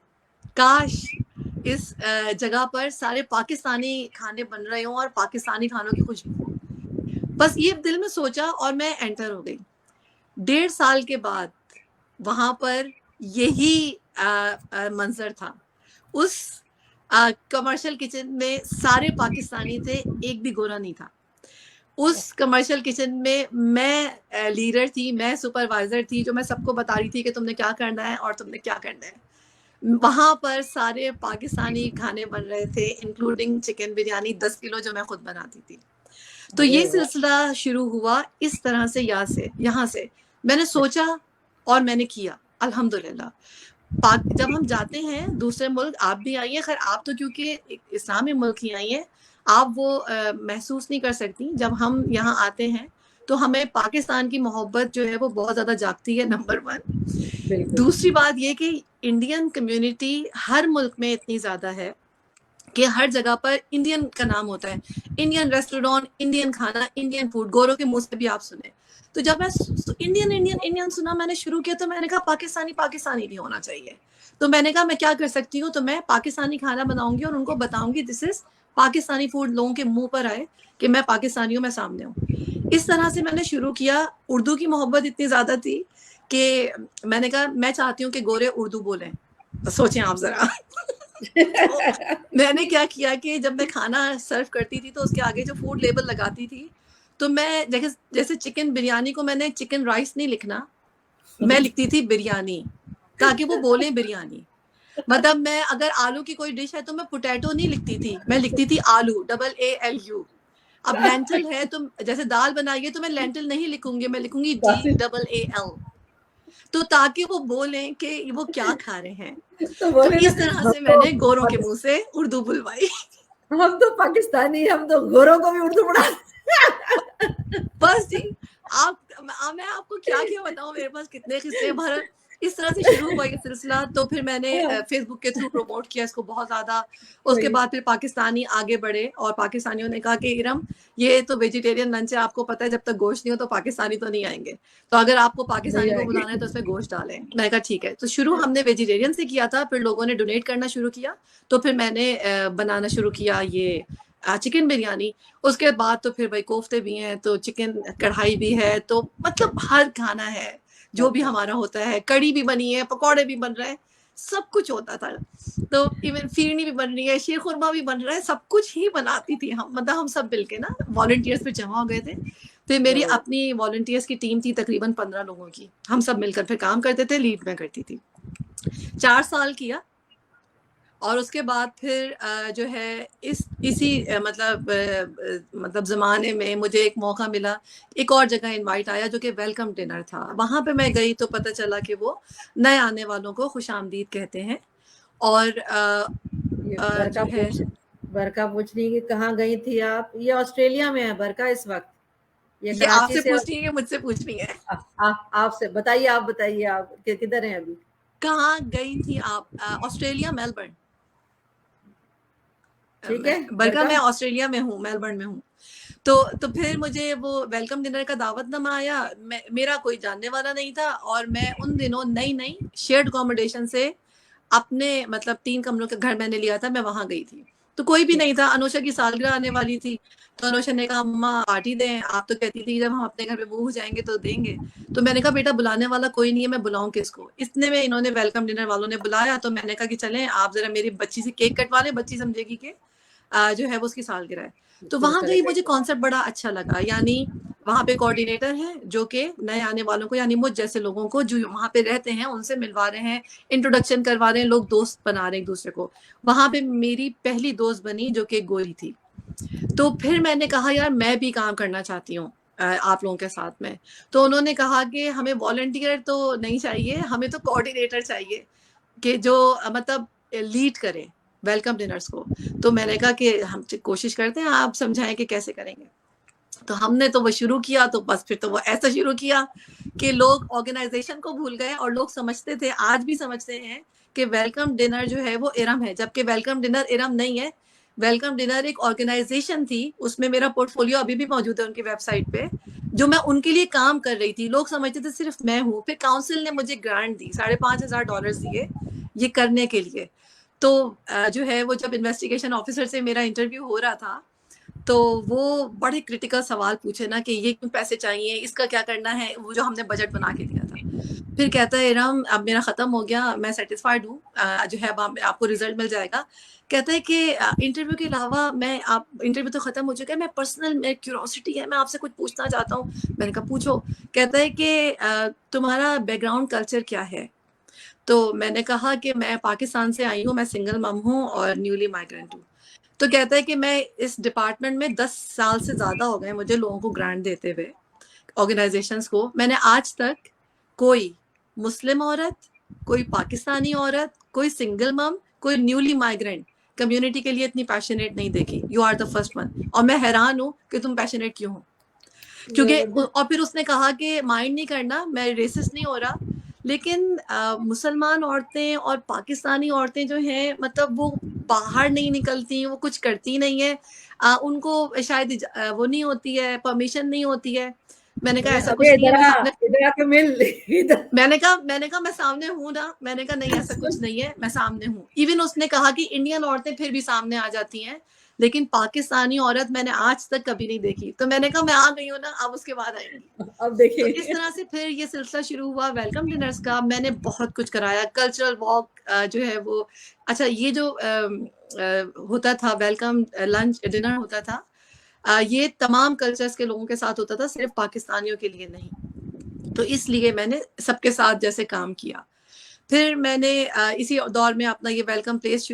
کاش اس جگہ پر سارے پاکستانی کھانے بن رہے ہوں اور پاکستانی کھانوں کی خوشبو ہو. بس یہ دل میں سوچا اور میں انٹر ہو گئی. 1.5 سال کے بعد وہاں پر یہی منظر تھا. اس کمرشل کچن میں سارے پاکستانی تھے, ایک بھی گورا نہیں تھا. اس کمرشل کچن میں لیڈر تھی, میں سپروائزر تھی, جو میں سب کو بتا رہی تھی کہ تم نے کیا کرنا ہے اور تم نے کیا کرنا ہے. وہاں پر سارے پاکستانی کھانے بن رہے تھے, انکلوڈنگ چکن بریانی 10 کلو جو میں خود بناتی تھی. تو یہ سلسلہ شروع ہوا اس طرح سے, یہاں سے میں نے سوچا اور میں نے کیا الحمدللہ. جب ہم جاتے ہیں دوسرے ملک, آپ بھی آئیے, خیر آپ تو کیونکہ اسلامی ملک ہی آئی ہیں, آپ وہ محسوس نہیں کر سکتی. جب ہم یہاں آتے ہیں تو ہمیں پاکستان کی محبت جو ہے وہ بہت زیادہ جاگتی ہے, نمبر 1. دوسری بات یہ کہ انڈین کمیونٹی ہر ملک میں اتنی زیادہ ہے کہ ہر جگہ پر انڈین کا نام ہوتا ہے, انڈین ریسٹورینٹ, انڈین کھانا, انڈین فوڈ, گوروں کے منہ سے بھی آپ سنیں. تو جب میں انڈین سنا, میں نے شروع کیا, تو میں نے کہا پاکستانی بھی ہونا چاہیے. تو میں نے کہا میں کیا کر سکتی ہوں, تو میں پاکستانی کھانا بناؤں گی اور ان کو بتاؤں گی دس از پاکستانی فوڈ, لوگوں کے منہ پر آئے کہ میں پاکستانی ہوں, میں سامنے ہوں. اس طرح سے میں نے شروع کیا. اردو کی محبت اتنی زیادہ تھی کہ میں نے کہا میں چاہتی ہوں کہ گورے اردو بولیں. سوچیں آپ ذرا. تو میں نے کیا کہ جب میں کھانا سرو کرتی تھی تو اس کے آگے جو فوڈ لیبل لگاتی تھی, تو میں جیسے چکن بریانی کو میں نے چکن رائس نہیں لکھنا, میں لکھتی تھی بریانی تاکہ وہ بولیں بریانی. مطلب میں اگر آلو کی کوئی ڈش ہے تو میں پوٹیٹو نہیں لکھتی تھی, میں لکھتی تھی آلو, AALU. اب لینٹل ہے تو جیسے دال بنائیے تو میں لینٹل نہیں لکھوں گی, میں لکھوں گی DAAL, تو تاکہ وہ بولیں کہ وہ کیا کھا رہے ہیں. تو اس طرح سے میں نے گوروں کے منہ سے اردو بلوائی. ہم تو پاکستانی, ہم تو گوروں کو بھی اردو پڑھا. بس جی, میں آپ کو کیا بتاؤں, میرے پاس کتنے قصے ہیں. اس طرح سے شروع ہوا یہ سلسلہ. تو پھر میں نے فیس بک کے تھرو پروموٹ کیا اس کو بہت زیادہ. اس کے بعد پھر پاکستانی آگے بڑھے اور پاکستانیوں نے کہا کہ ارم یہ تو ویجیٹیرین لنچ ہے, آپ کو پتہ ہے جب تک گوشت نہیں ہو تو پاکستانی تو نہیں آئیں گے, تو اگر آپ کو پاکستانی کو بلانا ہے تو اس میں گوشت ڈالیں. میں نے کہا ٹھیک ہے. تو شروع ہم نے ویجیٹیرین سے کیا تھا, پھر لوگوں نے ڈونیٹ کرنا شروع کیا, تو پھر میں نے بنانا شروع کیا یہ چکن بریانی. اس کے بعد تو پھر بھائی کوفتے بھی ہیں, تو چکن کڑھائی بھی ہے, تو مطلب ہر کھانا ہے جو بھی ہمارا ہوتا ہے. کڑی بھی بنی ہے, پکوڑے بھی بن رہے ہیں, سب کچھ ہوتا تھا. تو ایون فیرنی بھی بن رہی ہے, شیر خورما بھی بن رہا ہے, سب کچھ ہی بناتی تھی ہم. مطلب ہم سب مل کے نا والنٹیئرس پہ جمع ہو گئے تھے. پھر میری اپنی والنٹیئرس کی ٹیم تھی تقریباً 15 لوگوں کی. ہم سب مل کر پھر کام کرتے تھے, لیڈ میں کرتی تھی. 4 سال کیا. اور اس کے بعد پھر جو ہے اسی مطلب زمانے میں مجھے ایک موقع ملا, ایک اور جگہ انوائٹ آیا جو کہ ویلکم ڈنر تھا. وہاں پہ میں گئی تو پتہ چلا کہ وہ نئے آنے والوں کو خوش آمدید کہتے ہیں. اور جو ہے برکا پوچھ رہی کہ کہاں گئی تھی آپ. یہ آسٹریلیا میں ہے برکا اس وقت. یہ آپ سے پوچھنی ہے کہ مجھ سے پوچھنی ہے؟ آپ سے بتائیے, آپ بتائیے آپ کدھر ہیں ابھی, کہاں گئی تھی آپ؟ Australia, Melbourne. ٹھیک ہے برکا میں آسٹریلیا میں ہوں, میلبرن میں ہوں. تو پھر مجھے وہ ویلکم ڈنر کا دعوت نامہ آیا. میرا کوئی جاننے والا نہیں تھا, اور میں ان دنوں نئی شیئرڈ اکوموڈیشن سے اپنے مطلب 3 کمروں کا گھر میں نے لیا تھا, میں وہاں گئی تھی. تو کوئی بھی نہیں تھا. انوشا کی سالگرہ آنے والی تھی, تو انوشا نے کہا مما پارٹی دیں. آپ تو کہتی تھی جب ہم اپنے گھر پہ بو ہو جائیں گے تو دیں گے. تو میں نے کہا بیٹا بلانے والا کوئی نہیں ہے, میں بلاؤں کس کو. اتنے میں انہوں نے ویلکم ڈنر والوں نے بلایا, تو میں نے کہا کہ چلیں آپ ذرا میری بچی سے کیک کٹوا لیں, بچی سمجھے گی کہ جو ہے وہ اس کی سالگرہ ہے. تو وہاں گئی, مجھے کانسیپٹ بڑا اچھا لگا. یعنی وہاں پہ کوآرڈینیٹر ہیں جو کہ نئے آنے والوں کو, یعنی مجھ جیسے لوگوں کو جو وہاں پہ رہتے ہیں, ان سے ملوا رہے ہیں, انٹروڈکشن کروا رہے ہیں, لوگ دوست بنا رہے ہیں ایک دوسرے کو. وہاں پہ میری پہلی دوست بنی جو کہ گوری تھی. تو پھر میں نے کہا یار میں بھی کام کرنا چاہتی ہوں آپ لوگوں کے ساتھ میں. تو انہوں نے کہا کہ ہمیں والنٹیئر تو نہیں چاہیے, ہمیں تو کوآرڈینیٹر چاہیے کہ جو مطلب لیڈ کرے ویلکم ڈنرز کو. تو میں نے کہا کہ ہم کوشش کرتے ہیں, آپ سمجھائیں کہ کیسے کریں گے. تو ہم نے تو وہ شروع کیا, تو بس پھر تو وہ ایسا شروع کیا کہ لوگ آرگنائزیشن کو بھول گئے, اور لوگ سمجھتے تھے, آج بھی سمجھتے ہیں کہ ویلکم ڈنر جو ہے وہ ارم ہے, جبکہ ویلکم ڈنر ارم نہیں ہے. ویلکم ڈنر ایک آرگنائزیشن تھی, اس میں میرا پورٹ فولیو ابھی بھی موجود ہے ان کی ویب سائٹ پہ, جو میں ان کے لیے کام کر رہی تھی. لوگ سمجھتے تھے صرف میں ہوں. پھر کاؤنسل نے مجھے گرانٹ دی, $5,500 دیے یہ کرنے کے لیے. تو جو ہے وہ جب انویسٹیگیشن آفیسر سے میرا انٹرویو ہو رہا تھا, تو وہ بڑے کرٹیکل سوال پوچھے نا کہ یہ کیوں پیسے چاہیے, اس کا کیا کرنا ہے, وہ جو ہم نے بجٹ بنا کے دیا تھا. پھر کہتا ہے ارم اب میرا ختم ہو گیا, میں سیٹسفائیڈ ہوں, جو ہے اب آپ کو رزلٹ مل جائے گا. کہتا ہے کہ انٹرویو کے علاوہ انٹرویو تو ختم ہو چکا ہے, میں پرسنل کیوریوسٹی ہے, میں آپ سے کچھ پوچھنا چاہتا ہوں. میں نے کہا پوچھو. کہتا ہے کہ تمہارا بیک گراؤنڈ کلچر کیا ہے. تو میں نے کہا کہ میں پاکستان سے آئی ہوں, میں سنگل مم ہوں اور نیولی مائیگرینٹ ہوں. تو کہتا ہے کہ میں اس ڈپارٹمنٹ میں 10 سال سے زیادہ ہو گئے مجھے لوگوں کو گرانٹ دیتے ہوئے, آرگنائزیشنز کو. میں نے آج تک کوئی مسلم عورت, کوئی پاکستانی عورت, کوئی سنگل مم, کوئی نیولی مائیگرینٹ کمیونٹی کے لیے اتنی پیشنیٹ نہیں دیکھی. You are the first one. اور میں حیران ہوں کہ تم پیشنیٹ کیوں ہو. کیونکہ اور پھر اس نے کہا کہ مائنڈ نہیں کرنا, میں ریسسٹ نہیں ہو رہا, لیکن مسلمان عورتیں اور پاکستانی عورتیں جو ہیں مطلب وہ باہر نہیں نکلتی, وہ کچھ کرتی نہیں ہے, ان کو شاید وہ نہیں ہوتی ہے, پرمیشن نہیں ہوتی ہے. میں نے کہا ایسا کچھ نہیں ہے, میں کہا میں سامنے ہوں نا. میں نے کہا نہیں ایسا کچھ نہیں ہے, میں سامنے ہوں. ایون اس نے کہا کہ انڈین عورتیں پھر بھی سامنے آ جاتی ہیں, لیکن پاکستانی عورت میں نے آج تک کبھی نہیں دیکھی. تو میں نے کہا میں آ گئی ہوں نا, اب اس کے بعد آئیں گی. اب دیکھیں. تو اس طرح سے پھر یہ سلسلہ شروع ہوا ویلکم ڈنرز کا. میں نے بہت کچھ کرایا, کلچرل واک جو ہے وہ, اچھا یہ جو ہوتا تھا ویلکم لنچ ڈنر ہوتا تھا, یہ تمام کلچرز کے لوگوں کے ساتھ ہوتا تھا, صرف پاکستانیوں کے لیے نہیں. تو اس لیے میں نے سب کے ساتھ جیسے کام کیا. پھر میں نے اسی دور میں اپنا یہ ویلکم پلیس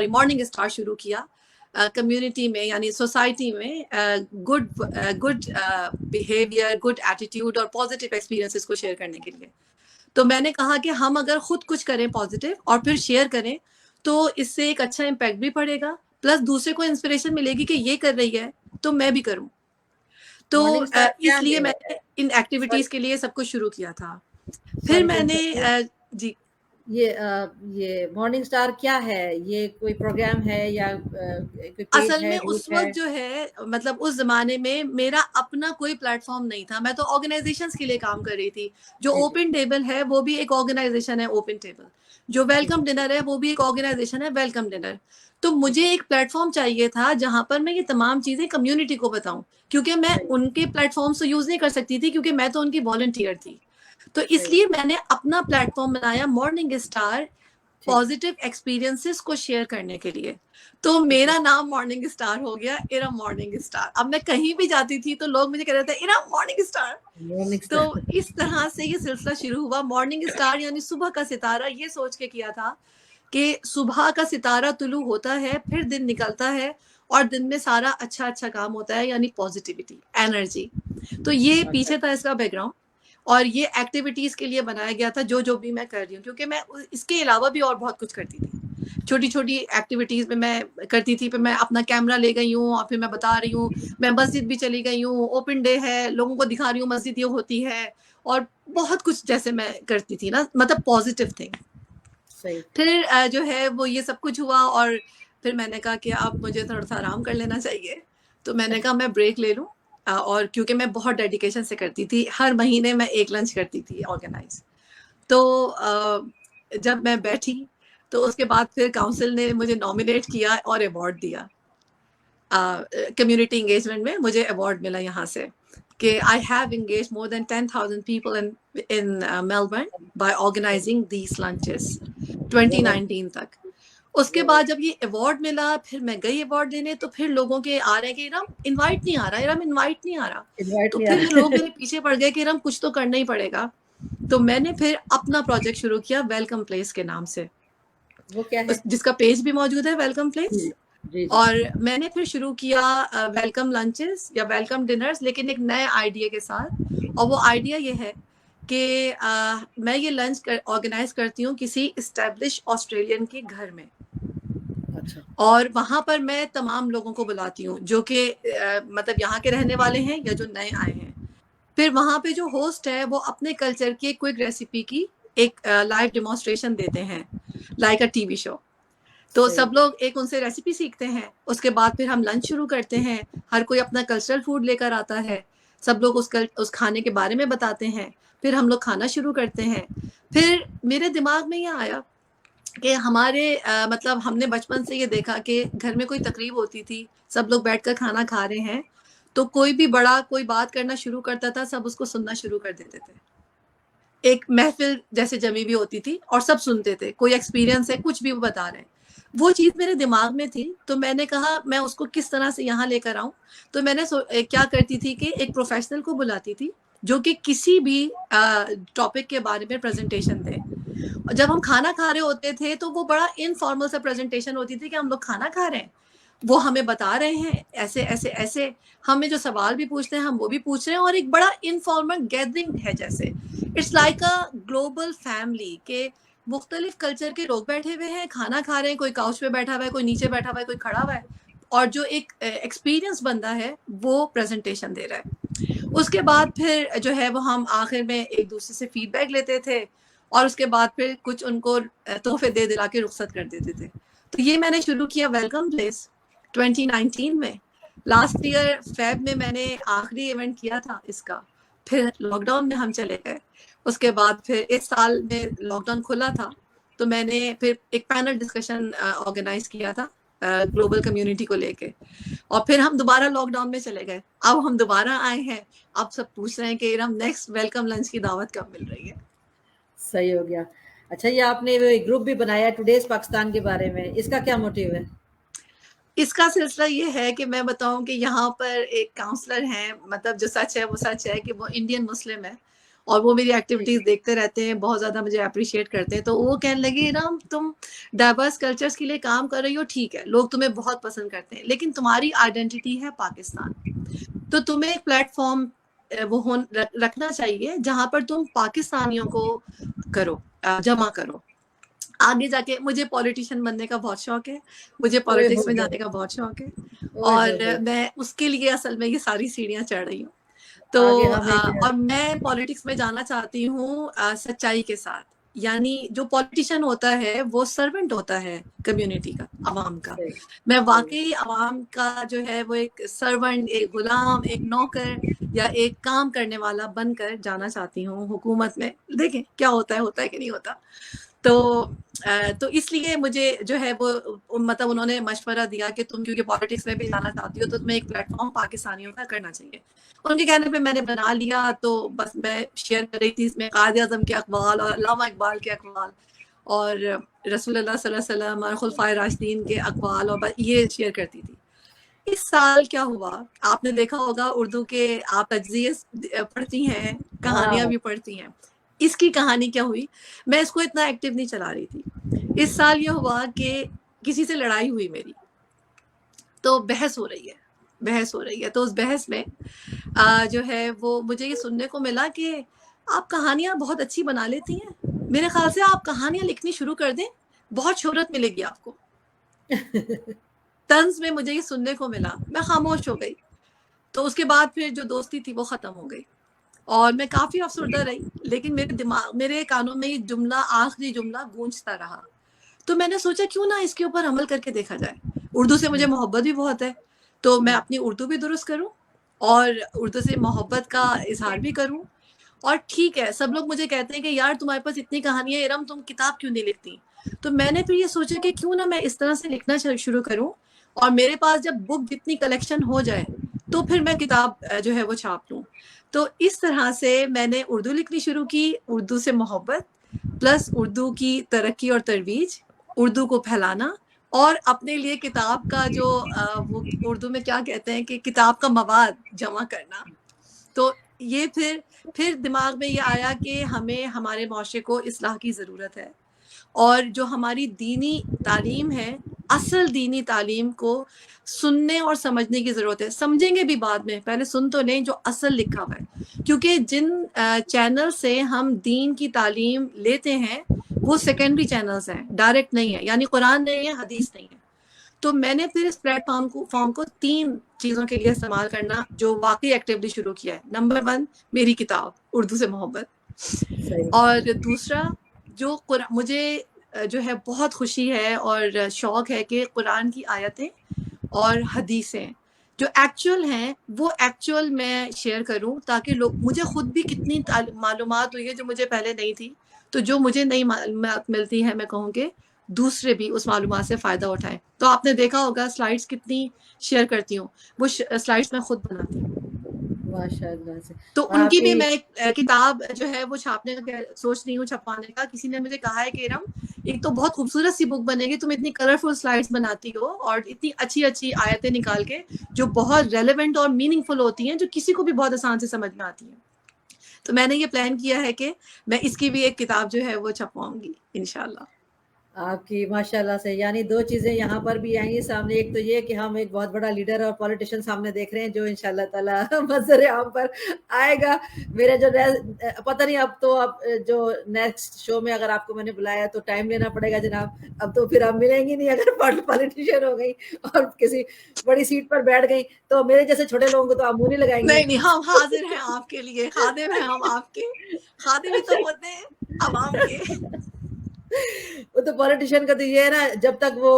مارننگ اسٹار شروع کیا کمیونٹی میں, یعنی سوسائٹی میں گڈ بیہیویئر, گڈ ایٹیٹیوڈ اور پازیٹیو ایکسپیرینسز کو شیئر کرنے کے لیے. تو میں نے کہا کہ ہم اگر خود کچھ کریں پازیٹیو اور پھر شیئر کریں تو اس سے ایک اچھا امپیکٹ بھی پڑے گا, پلس دوسرے کو انسپریشن ملے گی کہ یہ کر رہی ہے تو میں بھی کروں. تو اس لیے میں نے ان ایکٹیویٹیز کے لیے سب کچھ شروع کیا تھا. پھر میں نے جی یہ مارننگ اسٹار کیا ہے, یہ کوئی پروگرام ہے یا اصل میں اس وقت جو ہے مطلب اس زمانے میں میرا اپنا کوئی پلیٹ فارم نہیں تھا, میں تو آرگنائزیشنز کے لیے کام کر رہی تھی. جو اوپن ٹیبل ہے وہ بھی ایک آرگنائزیشن ہے, اوپن ٹیبل. جو ویلکم ڈنر ہے وہ بھی ایک آرگنائزیشن ہے, ویلکم ڈنر. تو مجھے ایک پلیٹ فارم چاہیے تھا جہاں پر میں یہ تمام چیزیں کمیونٹی کو بتاؤں, کیونکہ میں ان کے پلیٹ فارم سے یوز نہیں کر سکتی تھی کیونکہ میں تو ان کی والنٹیئر تھی. تو اس لیے میں نے اپنا پلیٹ فارم بنایا مارننگ اسٹار, پازیٹیو ایکسپیرینسز کو شیئر کرنے کے لیے. تو میرا نام مارننگ اسٹار ہو گیا, ارم مارننگ اسٹار. اب میں کہیں بھی جاتی تھی تو لوگ مجھے کہہ رہے تھے ارم مارننگ اسٹار. تو اس طرح سے یہ سلسلہ شروع ہوا. مارننگ اسٹار یعنی صبح کا ستارہ, یہ سوچ کے کیا تھا کہ صبح کا ستارہ طلوع ہوتا ہے, پھر دن نکلتا ہے اور دن میں سارا اچھا کام ہوتا ہے, یعنی پازیٹیوٹی, انرجی. تو یہ پیچھے تھا اس کا بیک گراؤنڈ, اور یہ ایکٹیویٹیز کے لیے بنایا گیا تھا جو بھی میں کر رہی ہوں, کیونکہ میں اس کے علاوہ بھی اور بہت کچھ کرتی تھی. چھوٹی ایکٹیویٹیز میں کرتی تھی. پھر میں اپنا کیمرہ لے گئی ہوں اور پھر میں بتا رہی ہوں. میں مسجد بھی چلی گئی ہوں, اوپن ڈے ہے, لوگوں کو دکھا رہی ہوں مسجد یہ ہوتی ہے, اور بہت کچھ جیسے میں کرتی تھی نا, مطلب پازیٹیو تھنگ. پھر جو ہے وہ یہ سب کچھ ہوا, اور پھر میں نے کہا کہ اب مجھے تھوڑا سا آرام کر لینا چاہیے. تو میں نے کہا میں بریک لے لوں, اور کیونکہ میں بہت ڈیڈیکیشن سے کرتی تھی, ہر مہینے میں ایک لنچ کرتی تھی آرگنائز. تو جب میں بیٹھی تو اس کے بعد پھر کاؤنسل نے مجھے نامینیٹ کیا اور ایوارڈ دیا. کمیونٹی انگیجمنٹ میں مجھے ایوارڈ ملا یہاں سے کہ I have engage more than 10,000 people in Melbourne by organising these lunches 2019 تک. اس کے بعد جب یہ ایوارڈ ملا, پھر میں گئی ایوارڈ دینے, تو پھر لوگوں کے آ رہے ہیں کہ ارم انوائٹ نہیں آ رہا. تو پھر لوگ میرے پیچھے پڑ گئے کہ ارم کچھ تو کرنا ہی پڑے گا. تو میں نے پھر اپنا پروجیکٹ شروع کیا ویلکم پلیس کے نام سے, وہ کیا ہے, جس کا پیج بھی موجود ہے ویلکم پلیس. اور میں نے پھر شروع کیا ویلکم لنچز یا ویلکم ڈنرز, لیکن ایک نئے آئیڈیا کے ساتھ. اور وہ آئیڈیا یہ ہے کہ میں یہ لنچ آرگنائز کرتی ہوں کسی اسٹیبلش آسٹریلین کے گھر میں, اور وہاں پر میں تمام لوگوں کو بلاتی ہوں جو کہ مطلب یہاں کے رہنے والے ہیں یا جو نئے آئے ہیں. پھر وہاں پہ جو ہوسٹ ہے وہ اپنے کلچر کی کوئک ریسیپی کی ایک لائیو ڈیمونسٹریشن دیتے ہیں, لائک اے ٹی وی شو. تو سب لوگ ایک ان سے ریسیپی سیکھتے ہیں. اس کے بعد پھر ہم لنچ شروع کرتے ہیں, ہر کوئی اپنا کلچرل فوڈ لے کر آتا ہے, سب لوگ اس کھانے کے بارے میں بتاتے ہیں, پھر ہم لوگ کھانا شروع کرتے ہیں. پھر میرے دماغ میں یہ آیا کہ ہمارے مطلب ہم نے بچپن سے یہ دیکھا کہ گھر میں کوئی تقریب ہوتی تھی, سب لوگ بیٹھ کر کھانا کھا رہے ہیں, تو کوئی بھی بڑا کوئی بات کرنا شروع کرتا تھا, سب اس کو سننا شروع کر دیتے تھے. ایک محفل جیسے جمی بھی ہوتی تھی اور سب سنتے تھے, کوئی ایکسپیرینس ہے, کچھ بھی وہ بتا رہے ہیں. وہ چیز میرے دماغ میں تھی, تو میں نے کہا میں اس کو کس طرح سے یہاں لے کر آؤں. تو میں نے کیا کرتی تھی کہ ایک پروفیشنل کو بلاتی تھی جو کہ کسی بھی ٹاپک کے بارے میں پریزنٹیشن دے. جب ہم کھانا کھا رہے ہوتے تھے تو وہ بڑا انفارمل سا پریزنٹیشن ہوتی تھی کہ ہم لوگ کھانا کھا رہے ہیں, وہ ہمیں بتا رہے ہیں ایسے ایسے ایسے, ہمیں جو سوال بھی پوچھتے ہیں ہم وہ بھی پوچھ رہے ہیں, اور ایک بڑا انفارمل گیدرنگ ہے, جیسے it's like a global family کے مختلف کلچر کے لوگ بیٹھے ہوئے ہیں, کھانا کھا رہے ہیں, کوئی کاؤچ پہ بیٹھا ہوا ہے, کوئی نیچے بیٹھا ہوا ہے, کوئی کھڑا ہوا ہے, اور جو ایک ایکسپیرینس بندہ ہے وہ پریزنٹیشن دے رہا ہے. اس کے بعد پھر جو ہے وہ ہم آخر میں ایک دوسرے سے فیڈ بیک لیتے تھے, اور اس کے بعد پھر کچھ ان کو تحفے دے دلا کے رخصت کر دیتے تھے. تو یہ میں نے شروع کیا ویلکم پلیس 2019 میں. لاسٹ ایئر فیب میں نے آخری ایونٹ کیا تھا اس کا. پھر لاک ڈاؤن میں ہم چلے گئے. اس کے بعد پھر اس سال میں لاک ڈاؤن کھلا تھا, تو میں نے پھر ایک پینل ڈسکشن آرگنائز کیا تھا گلوبل کمیونٹی کو لے کے, اور پھر ہم دوبارہ لاک ڈاؤن میں چلے گئے. اب ہم دوبارہ آئے ہیں, اب سب پوچھ رہے ہیں کہ ہم نیکسٹ ویلکم لنچ کی دعوت کب مل رہی ہے. صحیح ہو گیا. اچھا, یہ آپ نے گروپ بھی بنایا ٹوڈیز پاکستان کے بارے میں, اس کا کیا موٹیو ہے؟ اس کا سلسلہ یہ ہے کہ میں بتاؤں کہ یہاں پر ایک کاؤنسلر ہیں, مطلب جو سچ ہے وہ سچ ہے کہ وہ انڈین مسلم ہے, اور وہ میری ایکٹیویٹیز دیکھتے رہتے ہیں, بہت زیادہ مجھے اپریشیٹ کرتے ہیں. تو وہ کہنے لگی رام تم ڈائیورس کلچرز کے لیے کام کر رہی ہو, ٹھیک ہے, لوگ تمہیں بہت پسند کرتے ہیں, لیکن تمہاری آئیڈینٹی ہے پاکستان, تو تمہیں ایک پلیٹ فارم وہ رکھنا چاہیے جہاں پر تم پاکستانیوں کو کرو, جمع کرو. آگے جا کے مجھے پولیٹیشین بننے کا بہت شوق ہے, مجھے پالیٹکس میں جانے کا بہت شوق ہے, اور میں اس کے لیے اصل میں یہ ساری سیڑھیاں چڑھ رہی ہوں. تو اور میں پالیٹکس میں جانا چاہتی ہوں سچائی کے ساتھ, یعنی جو پولیٹیشین ہوتا ہے وہ سرونٹ ہوتا ہے کمیونٹی کا, عوام کا. میں واقعی عوام کا جو ہے وہ ایک سرونٹ, ایک غلام, ایک نوکر یا ایک کام کرنے والا بن کر جانا چاہتی ہوں حکومت میں. دیکھیں کیا ہوتا ہے کہ نہیں ہوتا. تو اس لیے مجھے جو ہے وہ مطلب انہوں نے مشورہ دیا کہ تم کیونکہ پالیٹکس میں بھی جانا چاہتی ہو تو تمہیں ایک پلیٹ فارم پاکستانیوں کا کرنا چاہیے. ان کے کہنے پہ میں نے بنا لیا. تو بس میں شیئر کر رہی تھی اس میں قائد اعظم کے اقوال اور علامہ اقبال کے اقوال اور رسول اللہ صلی اللہ علیہ وسلم اور خلفائے راشدین کے اقوال, اور یہ شیئر کرتی تھی. اس سال کیا ہوا, آپ نے دیکھا ہوگا اردو کے آپ تجزیے پڑھتی ہیں, کہانیاں بھی پڑھتی ہیں. اس کی کہانی کیا ہوئی, میں اس کو اتنا ایکٹیو نہیں چلا رہی تھی. اس سال یہ ہوا کہ کسی سے لڑائی ہوئی میری, تو بحث ہو رہی ہے. تو اس بحث میں جو ہے وہ مجھے یہ سننے کو ملا کہ آپ کہانیاں بہت اچھی بنا لیتی ہیں, میرے خیال سے آپ کہانیاں لکھنی شروع کر دیں, بہت شہرت ملے گی آپ کو. طنز میں مجھے یہ سننے کو ملا, میں خاموش ہو گئی. تو اس کے بعد پھر جو دوستی تھی وہ ختم ہو گئی, اور میں کافی افسردہ رہی, لیکن میرے کانوں میں یہ جملہ, آخری جملہ گونجتا رہا. تو میں نے سوچا کیوں نہ اس کے اوپر عمل کر کے دیکھا جائے. اردو سے مجھے محبت بھی بہت ہے, تو میں اپنی اردو بھی درست کروں اور اردو سے محبت کا اظہار بھی کروں. اور ٹھیک ہے, سب لوگ مجھے کہتے ہیں کہ یار تمہارے پاس اتنی کہانیاں, ارم تم کتاب کیوں نہیں لکھتی. تو میں نے پھر یہ سوچا کہ کیوں نہ میں اس طرح سے لکھنا شروع کروں, اور میرے پاس جب بک جتنی کلیکشن ہو جائے تو پھر میں کتاب جو ہے وہ چھاپ لوں. تو اس طرح سے میں نے اردو لکھنی شروع کی, اردو سے محبت پلس اردو کی ترقی اور ترویج, اردو کو پھیلانا, اور اپنے لیے کتاب کا جو وہ اردو میں کیا کہتے ہیں کہ کتاب کا مواد جمع کرنا. تو یہ پھر دماغ میں یہ آیا کہ ہمیں ہمارے معاشرے کو اصلاح کی ضرورت ہے, اور جو ہماری دینی تعلیم ہے, اصل دینی تعلیم کو سننے اور سمجھنے کی ضرورت ہے. سمجھیں گے بھی بعد میں, پہلے سن تو لیں جو اصل لکھا ہوا ہے, کیونکہ جن چینل سے ہم دین کی تعلیم لیتے ہیں وہ سیکنڈری چینلز ہیں, ڈائریکٹ نہیں ہے, یعنی قرآن نہیں ہے, حدیث نہیں ہے. تو میں نے پھر اس پلیٹ فارم کو 3 چیزوں کے لیے استعمال کرنا جو واقعی ایکٹیولی شروع کیا ہے. نمبر 1 میری کتاب اردو سے محبت, اور دوسرا جو مجھے جو ہے بہت خوشی ہے اور شوق ہے کہ قرآن کی آیتیں اور حدیثیں جو ایکچوئل ہیں وہ ایکچوئل میں شیئر کروں, تاکہ لوگ, مجھے خود بھی کتنی معلومات ہوئی ہے جو مجھے پہلے نہیں تھی, تو جو مجھے نئی معلومات ملتی ہے میں کہوں کہ دوسرے بھی اس معلومات سے فائدہ اٹھائیں. تو آپ نے دیکھا ہوگا سلائڈس کتنی شیئر کرتی ہوں, وہ سلائڈس میں خود بناتی ہوں. ماشاءاللہ سے. تو ان کی بھی میں کتاب جو ہے وہ چھاپنے کا سوچ رہی ہوں, چھپوانے کا. کسی نے مجھے کہا ہے کہ ارم ایک تو بہت خوبصورت سی بک بنے گی, تم اتنی کلرفل سلائڈس بناتی ہو اور اتنی اچھی اچھی آیتیں نکال کے جو بہت ریلیونٹ اور میننگ فل ہوتی ہیں, جو کسی کو بھی بہت آسان سے سمجھ میں آتی ہیں. تو میں نے یہ پلان کیا ہے کہ میں اس کی بھی ایک کتاب جو ہے وہ چھپواؤں گی انشاءاللہ. آپ کی ماشاءاللہ سے, یعنی 2 چیزیں یہاں پر بھی آئیں گی سامنے. ایک تو یہ کہ ہم ایک بہت بڑا لیڈر اور پولیٹیشین سامنے دیکھ رہے ہیں جو انشاءاللہ تعالی منظر عام پر آئے گا. میرے جو پتہ نہیں, اب تو اب جو نیکسٹ شو میں اگر آپ کو میں نے بلایا تو ٹائم لینا پڑے گا جناب. اب تو پھر آپ ملیں گی نہیں اگر پولیٹیشین ہو گئی اور کسی بڑی سیٹ پر بیٹھ گئی, تو میرے جیسے چھوٹے لوگوں کو تو آپ منہ نہیں لگائیں گے. نہیں, ہم حاضر ہیں آپ کے لیے, خادم ہیں ہم آپ کے. خادم ہی تو ہوتے ہیں عوام کے. وہ تو پولیٹیشین کا تو یہ ہے نا, جب تک وہ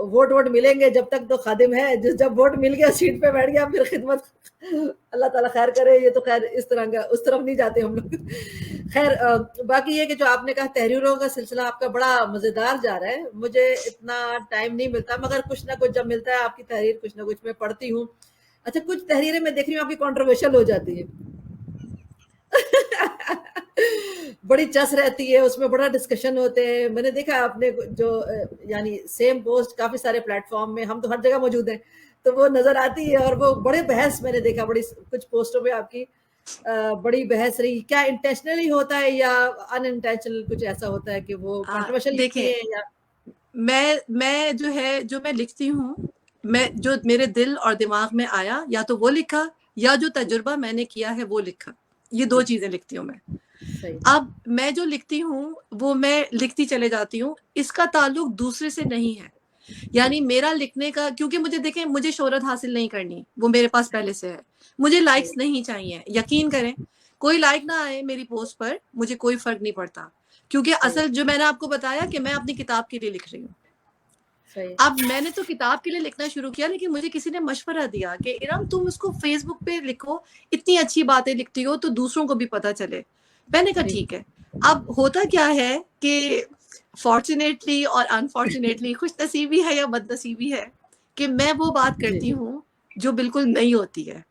ووٹ ملیں گے جب تک تو خادم ہے, جب ووٹ مل گیا سیٹ پہ بیٹھ گیا پھر خدمت. اللہ تعالیٰ خیر کرے. یہ تو خیر اس طرح کا اس طرف نہیں جاتے ہم لوگ. خیر باقی یہ کہ جو آپ نے کہا تحریروں کا سلسلہ آپ کا بڑا مزیدار جا رہا ہے. مجھے اتنا ٹائم نہیں ملتا, مگر کچھ نہ کچھ جب ملتا ہے آپ کی تحریر کچھ نہ کچھ میں پڑھتی ہوں. اچھا, کچھ تحریریں میں دیکھ رہی ہوں آپ کی کنٹروورشل ہو جاتی ہیں. بڑی چس رہتی ہے اس میں, بڑا ڈسکشن ہوتے ہیں. میں نے دیکھا آپ نے جو یعنی سیم پوسٹ کافی سارے پلیٹ فارم میں, ہم تو ہر جگہ موجود ہیں, تو وہ نظر آتی ہے, اور وہ بڑے بحث میں نے دیکھا بڑی کچھ پوسٹوں پہ آپ کی بڑی بحث رہی. کیا انٹینشنلی ہوتا ہے یا ان انٹینشنل کچھ ایسا ہوتا ہے کہ وہ کنٹروورشل لکھتی دیکھیں, ہیں یا؟ میں جو ہے جو میں لکھتی ہوں, میں جو میرے دل اور دماغ میں آیا یا تو وہ لکھا, یا جو تجربہ میں نے کیا ہے وہ لکھا. یہ دو چیزیں لکھتی ہوں میں. صحیح. اب میں جو لکھتی ہوں وہ میں لکھتی چلے جاتی ہوں, اس کا تعلق دوسرے سے نہیں ہے. یعنی میرا لکھنے کا, کیونکہ مجھے دیکھیں مجھے شہرت حاصل نہیں کرنی, وہ میرے پاس پہلے سے ہے. مجھے لائکس نہیں چاہیے, یقین کریں کوئی لائک نہ آئے میری پوسٹ پر, مجھے کوئی فرق نہیں پڑتا. کیونکہ اصل جو میں نے آپ کو بتایا کہ میں اپنی کتاب کے لیے لکھ رہی ہوں. اب میں نے تو کتاب کے لیے لکھنا شروع کیا, لیکن مجھے کسی نے مشورہ دیا کہ ارم تم اس کو فیس بک پہ لکھو, اتنی اچھی باتیں لکھتی ہو تو دوسروں کو بھی پتہ چلے. میں نے کہا ٹھیک ہے. اب ہوتا کیا ہے کہ فارچونیٹلی اور انفارچونیٹلی, خوش نصیبی ہے یا بد نصیبی ہے, کہ میں وہ بات کرتی ہوں جو بالکل نئی ہوتی ہے.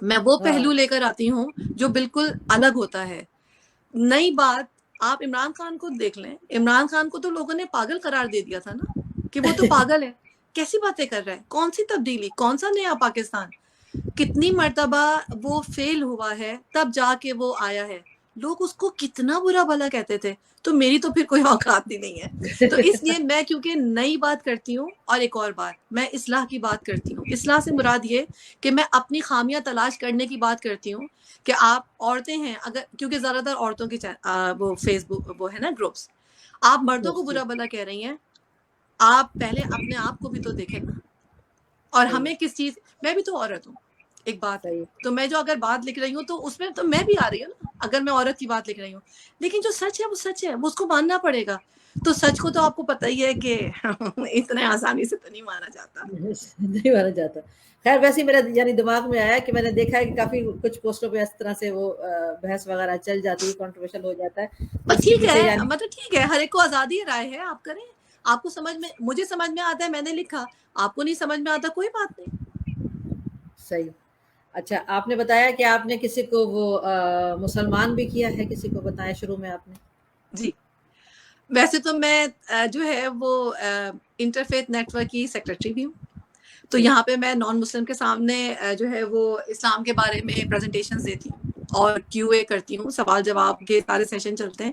میں وہ پہلو لے کر آتی ہوں جو بالکل الگ ہوتا ہے. نئی بات, آپ عمران خان کو دیکھ لیں, عمران خان کو تو لوگوں نے پاگل قرار دے دیا تھا نا, کہ وہ تو پاگل ہے, کیسی باتیں کر رہا ہے, کون سی تبدیلی, کون سا نیا پاکستان. کتنی مرتبہ وہ فیل ہوا ہے تب جا کے وہ آیا ہے. لوگ اس کو کتنا برا بھلا کہتے تھے, تو میری تو پھر کوئی اوقات بھی نہیں ہے. تو اس لیے میں کیونکہ نئی بات کرتی ہوں, اور ایک اور بات, میں اصلاح کی بات کرتی ہوں. اصلاح سے مراد یہ کہ میں اپنی خامیاں تلاش کرنے کی بات کرتی ہوں. کہ آپ عورتیں ہیں, اگر کیونکہ زیادہ تر عورتوں کی وہ فیس بک وہ ہے نا گروپس, آپ مردوں کو برا بھلا کہہ رہی ہیں, آپ پہلے اپنے آپ کو بھی تو دیکھیں نا. اور ہمیں کس چیز, میں بھی تو عورت ہوں, ایک بات ہے, تو میں جو اگر بات لکھ رہی ہوں تو اس میں تو میں بھی آ رہی ہوں نا, اگر میں عورت کی بات لکھ رہی ہوں. لیکن جو سچ ہے وہ سچ ہے, وہ اس کو ماننا پڑے گا. تو سچ کو تو آپ کو پتہ ہی ہے کہ اتنے آسانی سے تو نہیں مانا جاتا. نہیں مانا جاتا. خیر ویسے میرا یعنی دماغ میں آیا کہ میں نے دیکھا ہے کہ کافی کچھ پوسٹوں پہ اس طرح سے وہ بحث وغیرہ چل جاتی ہے, کنٹروورشل ہو جاتا ہے. بس ٹھیک ہے, مطلب ٹھیک ہے, ہر ایک کو آزادی رائے ہے, آپ کریں. آپ کو سمجھ میں, مجھے سمجھ میں آتا ہے, میں نے لکھا, آپ کو نہیں سمجھ میں آتا, کوئی بات نہیں. صحیح. اچھا, آپ نے بتایا کہ آپ نے کسی کو وہ مسلمان بھی کیا ہے, کسی کو بتایا شروع میں آپ نے. جی, ویسے تو میں جو ہے وہ انٹرفیتھ نیٹ ورک کی سیکریٹری بھی ہوں. تو یہاں پہ میں نان مسلم کے سامنے جو ہے وہ اسلام کے بارے میں پریزنٹیشنز دیتی ہوں, اور کیو اے کرتی ہوں, سوال جواب کے سارے سیشن چلتے ہیں,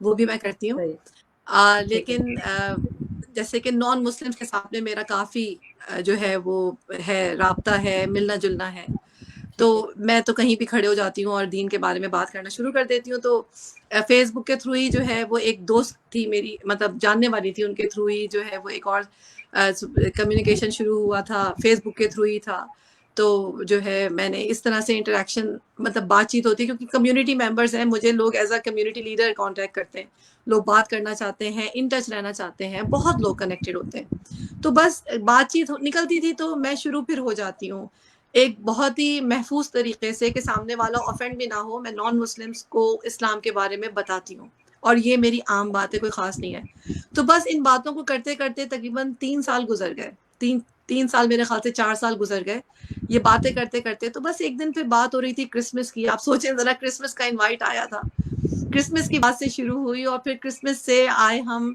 وہ بھی میں کرتی ہوں. لیکن جیسے کہ نان مسلم کے سامنے میرا کافی جو ہے وہ ہے, رابطہ ہے, ملنا جلنا ہے. تو میں تو کہیں بھی کھڑے ہو جاتی ہوں اور دین کے بارے میں بات کرنا شروع کر دیتی ہوں. تو فیس بک کے تھرو ہی جو ہے وہ ایک دوست تھی میری, مطلب جاننے والی تھی, ان کے تھرو ہی جو ہے وہ ایک اور کمیونیکیشن شروع ہوا تھا, فیس بک کے تھرو ہی تھا. تو جو ہے میں نے اس طرح سے انٹریکشن, مطلب بات چیت ہوتی ہے, کیونکہ کمیونٹی ممبرز ہیں, مجھے لوگ as a community leader contact کرتے ہیں, لوگ بات کرنا چاہتے ہیں, ان ٹچ رہنا چاہتے ہیں, بہت لوگ کنیکٹڈ ہوتے ہیں. تو بس بات چیت نکلتی تھی تو میں شروع پھر ہو جاتی ہوں ایک بہت ہی محفوظ طریقے سے, کہ سامنے والا آفینڈ بھی نہ ہو. میں نان مسلمس کو اسلام کے بارے میں بتاتی ہوں, اور یہ میری عام بات ہے, کوئی خاص نہیں ہے. تو بس ان باتوں کو کرتے کرتے تقریباً 3 سال گزر گئے, 3 سال میرے خیال سے 4 سال گزر گئے یہ باتیں کرتے کرتے. تو بس ایک دن پھر بات ہو رہی تھی کرسمس کی, آپ سوچیں ذرا, کرسمس کا انوائٹ آیا تھا, کرسمس کی بات سے شروع ہوئی, اور پھر کرسمس سے آئے ہم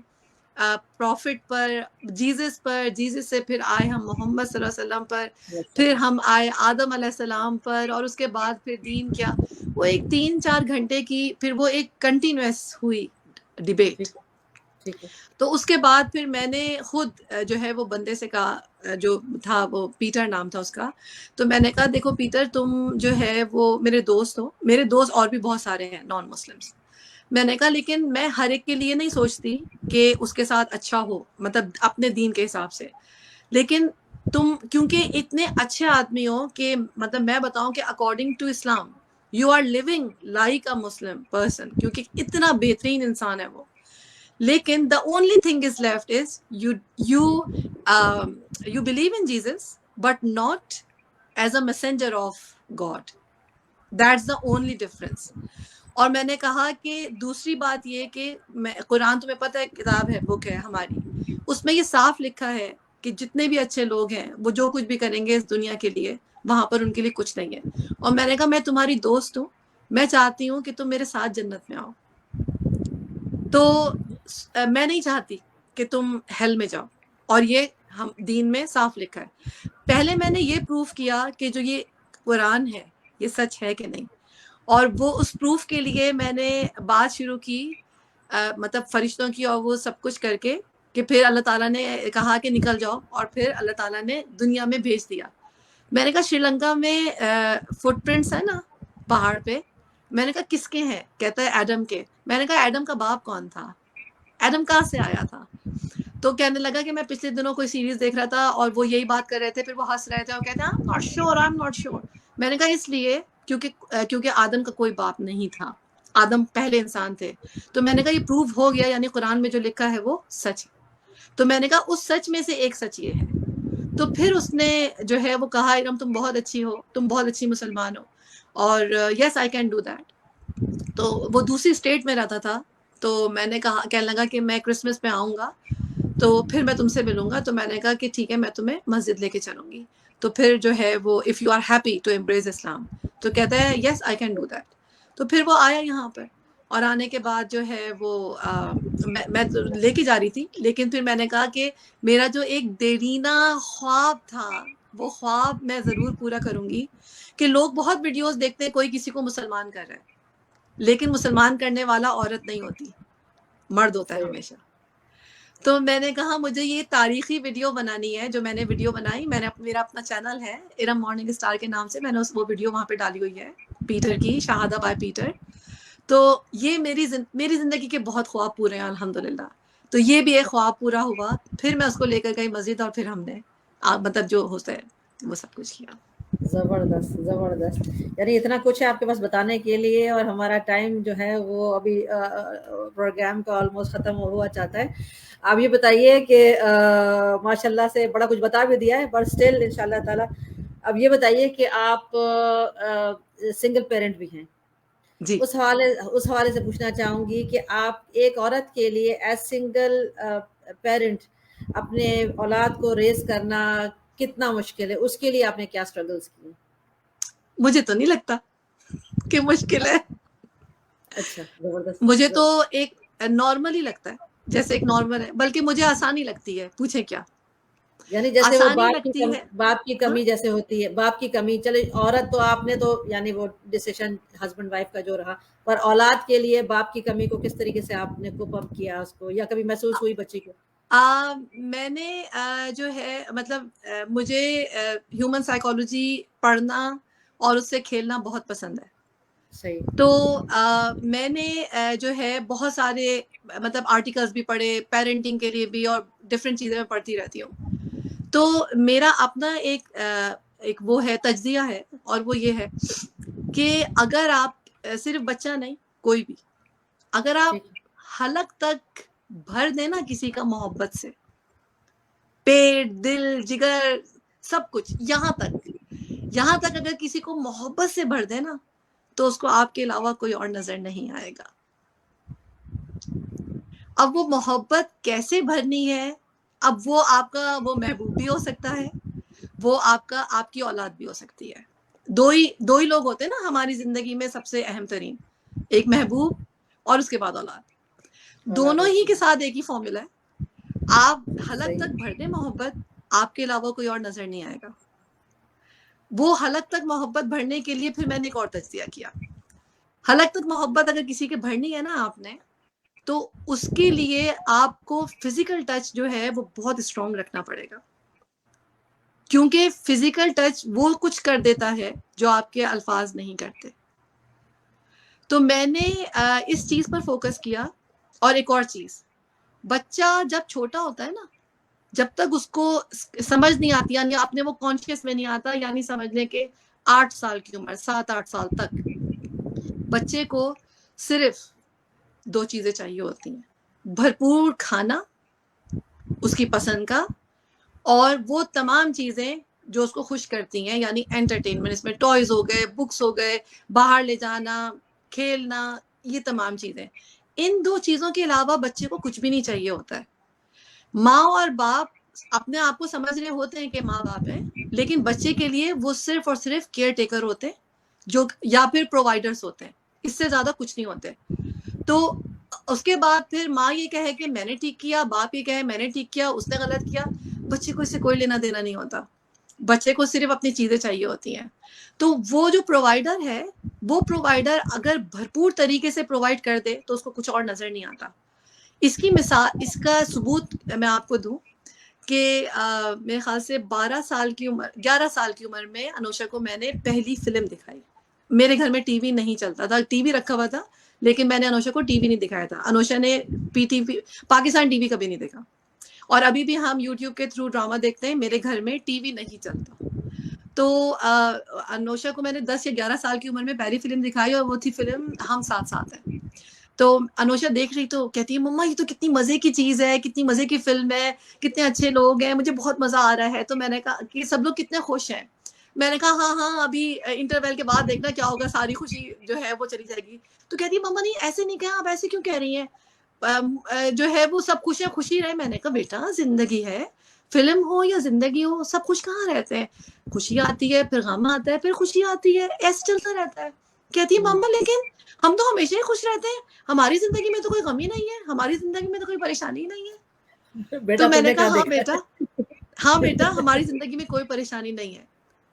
پروفٹ پر, جیزس پر, جیزس سے پھر آئے ہم محمد صلی اللہ علیہ وسلم پر, پھر ہم آئے آدم علیہ السلام پر, اور اس کے بعد پھر دین کیا. وہ ایک 3-4 گھنٹے کی پھر وہ ایک کنٹینیوس ہوئی ڈیبیٹ. تو اس کے بعد پھر میں نے خود جو ہے وہ بندے سے کہا, جو تھا وہ پیٹر نام تھا اس کا, تو میں نے کہا دیکھو پیٹر, تم جو ہے وہ میرے دوست ہو, میرے دوست اور بھی بہت سارے ہیں نان مسلمس. میں نے کہا لیکن میں ہر ایک کے لیے نہیں سوچتی کہ اس کے ساتھ اچھا ہو, مطلب اپنے دین کے حساب سے, لیکن تم کیونکہ اتنے اچھے آدمی ہو کہ مطلب میں بتاؤں کہ according to Islam you are living like a Muslim person, کیونکہ اتنا بہترین انسان ہے وہ. لیکن the only thing is left is you believe in Jesus but not as a messenger of God. That's the only difference. اور میں نے کہا کہ دوسری بات یہ کہ قرآن تمہیں پتہ ہے کتاب ہے, بک ہے ہماری, اس میں یہ صاف لکھا ہے کہ جتنے بھی اچھے لوگ ہیں وہ جو کچھ بھی کریں گے اس دنیا کے لیے, وہاں پر ان کے لیے کچھ نہیں ہے. اور میں نے کہا میں تمہاری دوست ہوں, میں چاہتی ہوں کہ تم میرے ساتھ جنت میں آؤ. تو میں نہیں چاہتی کہ تم ہیل میں جاؤ, اور یہ ہم دین میں صاف لکھا ہے. پہلے میں نے یہ پروف کیا کہ جو یہ قرآن ہے یہ سچ ہے کہ نہیں, اور وہ اس پروف کے لیے میں نے بات شروع کی مطلب فرشتوں کی اور وہ سب کچھ کر کے, کہ پھر اللہ تعالیٰ نے کہا کہ نکل جاؤ, اور پھر اللہ تعالیٰ نے دنیا میں بھیج دیا. میں نے کہا شری لنکا میں فٹ پرنٹس ہے نا پہاڑ پہ, میں نے کہا کس کے ہیں؟ کہتا ہے ایڈم کے. میں نے کہا ایڈم کا باپ کون تھا؟ ایڈم کہاں سے آیا تھا؟ تو کہنے لگا کہ میں پچھلے دنوں کوئی سیریز دیکھ رہا تھا اور وہ یہی بات کر رہے تھے, پھر وہ ہنس رہے تھے اور کہتے ہیں I'm not sure, I'm not sure. میں نے کہا اس لیے کیونکہ آدم کا کوئی باپ نہیں تھا, آدم پہلے انسان تھے. تو میں نے کہا یہ پروف ہو گیا, یعنی قرآن میں جو لکھا ہے وہ سچ ہے. تو میں نے کہا اس سچ میں سے ایک سچ یہ ہے. تو پھر اس نے جو ہے وہ کہا ارم تم بہت اچھی ہو, تم بہت اچھی مسلمان ہو, اور یس آئی کین ڈو دیٹ. تو وہ دوسری اسٹیٹ میں رہتا تھا, تو میں نے کہا, کہنے لگا کہ میں کرسمس پہ آؤں گا تو پھر میں تم سے ملوں گا. تو میں نے کہا کہ ٹھیک ہے, میں تمہیں مسجد لے کے چلوں گی. تو پھر جو ہے وہ if you are happy to embrace Islam, تو کہتا ہے yes I can do that. تو پھر وہ آیا یہاں پر, اور آنے کے بعد جو ہے وہ میں تو لے کے جا رہی تھی, لیکن پھر میں نے کہا کہ میرا جو ایک دیرینہ خواب تھا وہ خواب میں ضرور پورا کروں گی. کہ لوگ بہت ویڈیوز دیکھتے ہیں کوئی کسی کو مسلمان کر رہا ہے, لیکن مسلمان کرنے والا عورت نہیں ہوتی, مرد ہوتا ہے ہمیشہ. تو میں نے کہا مجھے یہ تاریخی ویڈیو بنانی ہے. جو میں نے ویڈیو بنائی, میں نے میرا اپنا چینل ہے ارم مارننگ اسٹار کے نام سے, میں نے وہ ویڈیو وہاں پہ ڈالی ہوئی ہے پیٹر کی, شہادہ بائی پیٹر. تو یہ میری زندگی کے بہت خواب پورے ہیں الحمدللہ. تو یہ بھی ایک خواب پورا ہوا. پھر میں اس کو لے کر گئی مسجد, اور پھر ہم نے مطلب جو ہوتا ہے وہ سب کچھ کیا. زبردست زبردست, یعنی اتنا کچھ ہے آپ کے پاس بتانے کے لیے, اور ہمارا ٹائم جو ہے وہ ابھی پروگرام کا آلموسٹ ختم ہوا چاہتا ہے. آپ یہ بتائیے کہ ماشاء اللہ سے بڑا کچھ بتا بھی دیا ہے, بٹ اسٹل ان شاء اللہ تعالیٰ اب یہ بتائیے کہ آپ سنگل پیرنٹ بھی ہیں. جی اس حوالے سے پوچھنا چاہوں گی کہ آپ ایک عورت کے لیے ایز سنگل پیرنٹ اپنے اولاد کو ریز کرنا کتنا مشکل ہے, اس کے لیے آپ نے کیا اسٹرگلس کیے؟ مجھے تو نہیں لگتا کہ مشکل ہے. اچھا, زبردست. مجھے تو ایک نارمل ہی لگتا ہے, جیسے ایک نارمل ہے, بلکہ مجھے آسانی لگتی ہے. پوچھیں کیا؟ یعنی جیسے وہ آسانی لگتی ہے. باپ کی کمی جیسے ہوتی ہے, باپ کی کمی, چلے عورت تو آپ نے تو یعنی وہ ڈیسیشن ہسبینڈ وائف کا جو رہا, پر اولاد کے لیے باپ کی کمی کو کس طریقے سے آپ نے کوپ اپ کیا اس کو, یا کبھی محسوس ہوئی بچی کو؟ میں نے جو ہے مطلب مجھے ہیومن سائیکالوجی پڑھنا اور اس سے کھیلنا بہت پسند ہے. صحیح. تو میں نے جو ہے بہت سارے مطلب آرٹیکلس بھی پڑھے پیرنٹنگ کے لیے بھی, اور ڈفرینٹ چیزیں میں پڑھتی رہتی ہوں. تو میرا اپنا ایک وہ ہے تجزیہ ہے, اور وہ یہ ہے کہ اگر آپ صرف بچہ نہیں, کوئی بھی اگر آپ حلق تک بھر دینا کسی کا محبت سے, پیٹ دل جگر سب کچھ, یہاں تک اگر کسی کو محبت سے بھر دینا, تو اس کو آپ کے علاوہ کوئی اور نظر نہیں آئے گا. اب وہ محبت کیسے بھرنی ہے, اب وہ آپ کا وہ محبوب بھی ہو سکتا ہے, وہ آپ کی اولاد بھی ہو سکتی ہے. دو ہی لوگ ہوتے ہیں نا ہماری زندگی میں سب سے اہم ترین, ایک محبوب اور اس کے بعد اولاد. دونوں ہی کے ساتھ ایک ہی فارمولا ہے, آپ حلق تک بھر دیں محبت, آپ کے علاوہ کوئی اور نظر نہیں آئے گا. وہ حلق تک محبت بھرنے کے لیے پھر میں نے ایک اور تجزیہ کیا. حلق تک محبت اگر کسی کے بھرنی ہے نا آپ نے, تو اس کے لیے آپ کو فزیکل ٹچ جو ہے وہ بہت اسٹرانگ رکھنا پڑے گا, کیونکہ فزیکل ٹچ وہ کچھ کر دیتا ہے جو آپ کے الفاظ نہیں کرتے. تو میں نے اس چیز پر فوکس کیا. اور ایک اور چیز, بچہ جب چھوٹا ہوتا ہے نا, جب تک اس کو سمجھ نہیں آتی, یعنی اپنے وہ کانشیس میں نہیں آتا, یعنی سمجھ لیں کہ 8 سال کی عمر, 7-8 سال تک بچے کو صرف 2 چیزیں چاہیے ہوتی ہیں, بھرپور کھانا اس کی پسند کا, اور وہ تمام چیزیں جو اس کو خوش کرتی ہیں, یعنی انٹرٹینمنٹ, اس میں ٹوائز ہو گئے, بکس ہو گئے, باہر لے جانا, کھیلنا, یہ تمام چیزیں. ان 2 چیزوں کے علاوہ بچے کو کچھ بھی نہیں چاہیے ہوتا ہے. ماں اور باپ اپنے آپ کو سمجھ رہے ہوتے ہیں کہ ماں باپ ہیں, لیکن بچے کے لیے وہ صرف اور صرف کیئر ٹیکر ہوتے ہیں, جو یا پھر پرووائڈرس ہوتے ہیں, اس سے زیادہ کچھ نہیں ہوتے. تو اس کے بعد پھر ماں یہ کہے کہ میں نے ٹھیک کیا, باپ یہ کہے میں نے ٹھیک کیا, اس نے غلط کیا, بچے کو اس سے کوئی لینا دینا نہیں ہوتا. بچے کو صرف اپنی چیزیں چاہیے ہوتی ہیں. تو وہ جو پرووائڈر ہے, وہ پرووائڈر اگر بھرپور طریقے سے پرووائڈ کر دے تو اس کو کچھ اور نظر نہیں آتا. اس کی مثال, اس کا ثبوت میں آپ کو دوں کہ میرے خیال سے 11 سال کی عمر میں انوشا کو میں نے پہلی فلم دکھائی. میرے گھر میں ٹی وی نہیں چلتا تھا, ٹی وی رکھا ہوا تھا لیکن میں نے انوشا کو ٹی وی نہیں دکھایا تھا. انوشا نے پاکستان ٹی وی کبھی نہیں دیکھا, اور ابھی بھی ہم یوٹیوب کے تھرو ڈرامہ دیکھتے ہیں. میرے گھر میں ٹی وی نہیں چلتا. تو انوشا کو میں نے 10 یا 11 سال کی عمر میں پہلی فلم دکھائی, اور وہ تھی فلم ہم ساتھ ساتھ ہیں. تو انوشا دیکھ رہی تو کہتی ہے مما یہ تو کتنی مزے کی چیز ہے, کتنی مزے کی فلم ہے, کتنے اچھے لوگ ہیں, مجھے بہت مزہ آ رہا ہے. تو میں نے کہا کہ سب لوگ کتنے خوش ہیں. میں نے کہا ہاں ابھی انٹرویل کے بعد دیکھنا کیا ہوگا, ساری خوشی جو ہے وہ چلی جائے گی. تو کہتی ہے مما نہیں ایسے نہیں کہا, آپ ایسے کیوں کہہ رہی ہیں, جو ہے وہ سب خوش ہیں, خوشی رہے. میں نے کہا بیٹا زندگی ہے, فلم ہو یا زندگی ہو, سب خوش کہاں رہتے ہیں, خوشی آتی ہے پھر غم آتا ہے پھر خوشی آتی ہے, ایسے چلتا رہتا ہے. کہتی ہے مما لیکن ہم تو ہمیشہ ہی خوش رہتے ہیں, ہماری زندگی میں تو کوئی غم ہی نہیں ہے, ہماری زندگی میں تو کوئی پریشانی ہی نہیں ہے. تو میں نے کہا ہاں بیٹا ہماری زندگی میں کوئی پریشانی نہیں ہے.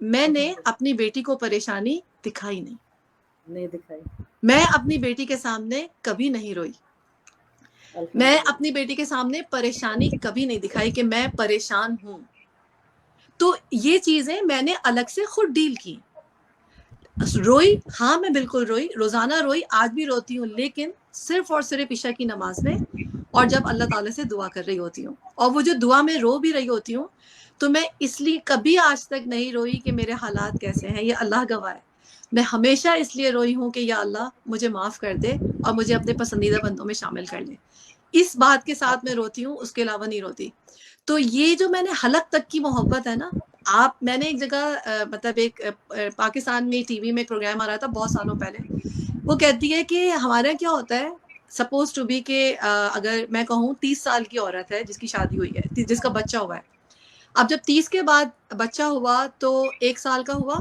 میں نے اپنی بیٹی کو پریشانی دکھائی نہیں دکھائی. میں اپنی بیٹی کے سامنے کبھی نہیں روئی. میں اپنی بیٹی کے سامنے پریشانی کبھی نہیں دکھائی کہ میں پریشان ہوں. تو یہ چیزیں میں نے الگ سے خود ڈیل کی. روئی, ہاں میں بالکل روئی, روزانہ روئی, آج بھی روتی ہوں, لیکن صرف اور صرف عشاء کی نماز میں, اور جب اللہ تعالیٰ سے دعا کر رہی ہوتی ہوں. اور وہ جو دعا میں رو بھی رہی ہوتی ہوں تو میں اس لیے کبھی آج تک نہیں روئی کہ میرے حالات کیسے ہیں, یہ اللہ گواہ ہے. میں ہمیشہ اس لیے روئی ہوں کہ یا اللہ مجھے معاف کر دے اور مجھے اپنے پسندیدہ بندوں میں شامل کر لے. اس بات کے ساتھ میں روتی ہوں, اس کے علاوہ نہیں روتی. تو یہ جو میں نے حلق تک کی محبت ہے نا, میں نے ایک جگہ مطلب ایک پاکستان میں ٹی وی میں پروگرام آ رہا تھا بہت سالوں پہلے, وہ کہتی ہے کہ ہمارے یہاں کیا ہوتا ہے, سپوز ٹو بی کہ اگر میں کہوں 30 سال کی عورت ہے جس کی شادی ہوئی ہے, جس کا بچہ ہوا ہے. اب جب 30 کے بعد بچہ ہوا تو 1 سال کا ہوا,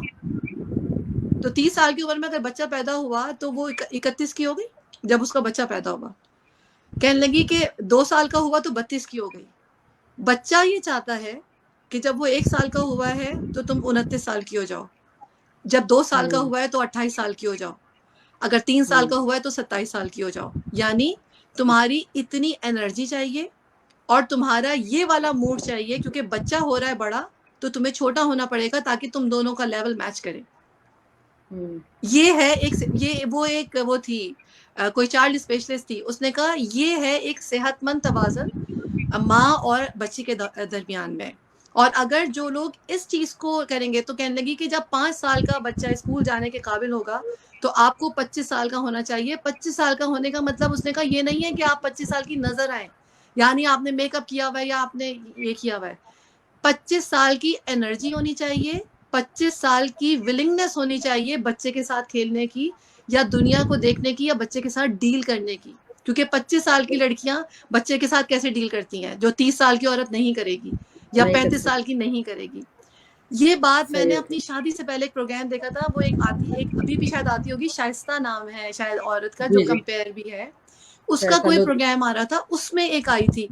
تو 30 سال کی عمر میں اگر بچہ پیدا ہوا تو وہ 31 کی ہو گئی جب اس کا بچہ پیدا ہوا. کہنے لگی کہ 2 سال کا ہوا تو 32 کی ہو گئی. بچہ یہ چاہتا ہے کہ جب وہ 1 سال کا ہوا ہے تو تم 29 سال کی ہو جاؤ, جب 2 سال کا ہوا ہے تو 28 سال کی ہو جاؤ, اگر 3 سال کا ہوا ہے تو 27 سال کی ہو جاؤ. یعنی تمہاری اتنی انرجی چاہیے اور تمہارا یہ والا موڈ چاہیے, کیونکہ بچہ ہو رہا ہے بڑا تو تمہیں چھوٹا ہونا پڑے گا تاکہ تم دونوں کا لیول میچ کرے. یہ ہے وہ تھی کوئی چائلڈ اسپیشلسٹ تھی, اس نے کہا یہ ہے ایک صحت مند توازن ماں اور بچی کے درمیان میں. اور اگر جو لوگ اس چیز کو کریں گے تو کہنے لگی کہ جب 5 سال کا بچہ اسکول جانے کے قابل ہوگا تو آپ کو 25 سال کا ہونا چاہیے. 25 سال کا ہونے کا مطلب اس نے کہا یہ نہیں ہے کہ آپ 25 سال کی نظر آئیں, یعنی آپ نے میک اپ کیا ہوا ہے یا آپ نے یہ کیا ہوا ہے. 25 سال کی انرجی ہونی چاہیے, 25 سال کی ولنگنس ہونی چاہیے بچے کے ساتھ کھیلنے کی یا دنیا کو دیکھنے کی یا بچے کے ساتھ ڈیل کرنے کی. کیونکہ 25 سال کی لڑکیاں بچے کے ساتھ کیسے ڈیل کرتی ہیں جو 30 سال کی عورت نہیں کرے گی یا 35 سال کی نہیں کرے گی. یہ بات میں نے اپنی شادی سے پہلے ایک پروگرام دیکھا تھا, وہ ایک ابھی بھی شاید آتی ہوگی, شائستہ نام ہے شاید عورت کا, جو کمپیئر بھی ہے, اس کا کوئی پروگرام آ رہا تھا, اس میں ایک آئی تھی.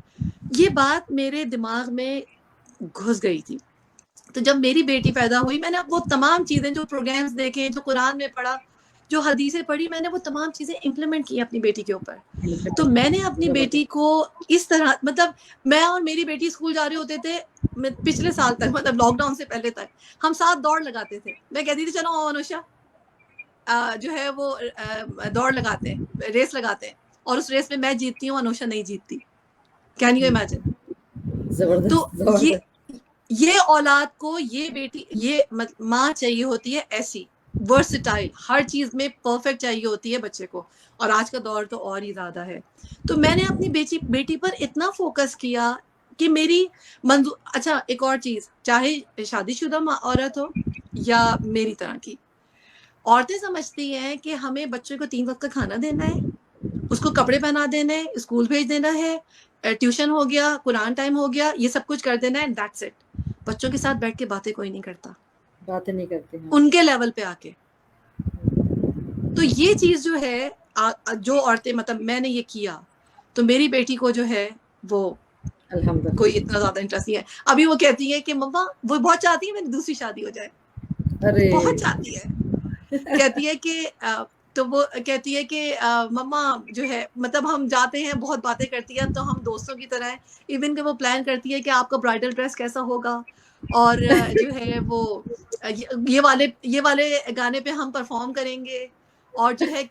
یہ بات میرے دماغ میں گھس گئی تھی. تو جب میری بیٹی پیدا ہوئی میں نے وہ تمام چیزیں جو پروگرامز دیکھے, جو قرآن میں پڑھا, جو حدیثیں پڑھی, میں نے وہ تمام چیزیں امپلیمنٹ کی اپنی بیٹی کے اوپر. تو میں نے اپنی بیٹی کو اس طرح, مطلب میں اور میری بیٹی اسکول جا رہے ہوتے تھے پچھلے سال تک, مطلب لاک ڈاؤن سے پہلے تک, ہم ساتھ دوڑ لگاتے تھے. میں کہتی تھی چلو انوشا جو ہے وہ دوڑ لگاتے ہیں, ریس لگاتے ہیں, اور اس ریس میں میں جیتتی ہوں, انوشا نہیں جیتتی. Can you imagine? تو یہ اولاد کو یہ بیٹی, یہ ماں چاہیے ہوتی ہے ایسی ورسٹائل, ہر چیز میں پرفیکٹ چاہیے ہوتی ہے بچے کو, اور آج کا دور تو اور ہی زیادہ ہے. تو میں نے اپنی بیٹی پر اتنا فوکس کیا کہ میری اچھا ایک اور چیز, چاہے شادی شدہ عورت ہو یا میری طرح کی, عورتیں سمجھتی ہیں کہ ہمیں بچے کو 3 وقت کا کھانا دینا ہے, اس کو کپڑے پہنا دینا ہے, اسکول بھیج دینا ہے, ٹیوشن ہو گیا, قرآن ٹائم ہو گیا, یہ سب کچھ کر دینا ہے, دیٹس اٹ. بچوں کے ساتھ بیٹھ کے باتیں کوئی نہیں کرتا, باتیں نہیں کرتے ہیں ان کے لیول پہ آ کے. تو یہ چیز جو ہے جو عورتیں مطلب میں نے یہ کیا تو میری بیٹی کو جو ہے وہ کوئی اتنا زیادہ انٹرسٹ نہیں ہے. ابھی وہ کہتی ہے کہ مما وہ بہت چاہتی ہے میری دوسری شادی ہو جائے, بہت چاہتی ہے, کہتی ہے کہ تو وہ کہتی ہے کہ مما جو ہے مطلب ہم جاتے ہیں بہت باتیں کرتی ہے تو ہم دوستوں کی طرح ہیں, ایون کہ وہ پلان کرتی ہے کہ آپ کا برائڈل ڈریس کیسا ہوگا اور جو ہے وہ یہ والے گانے پہ ہم پرفارم کریں گے, اور جو ہے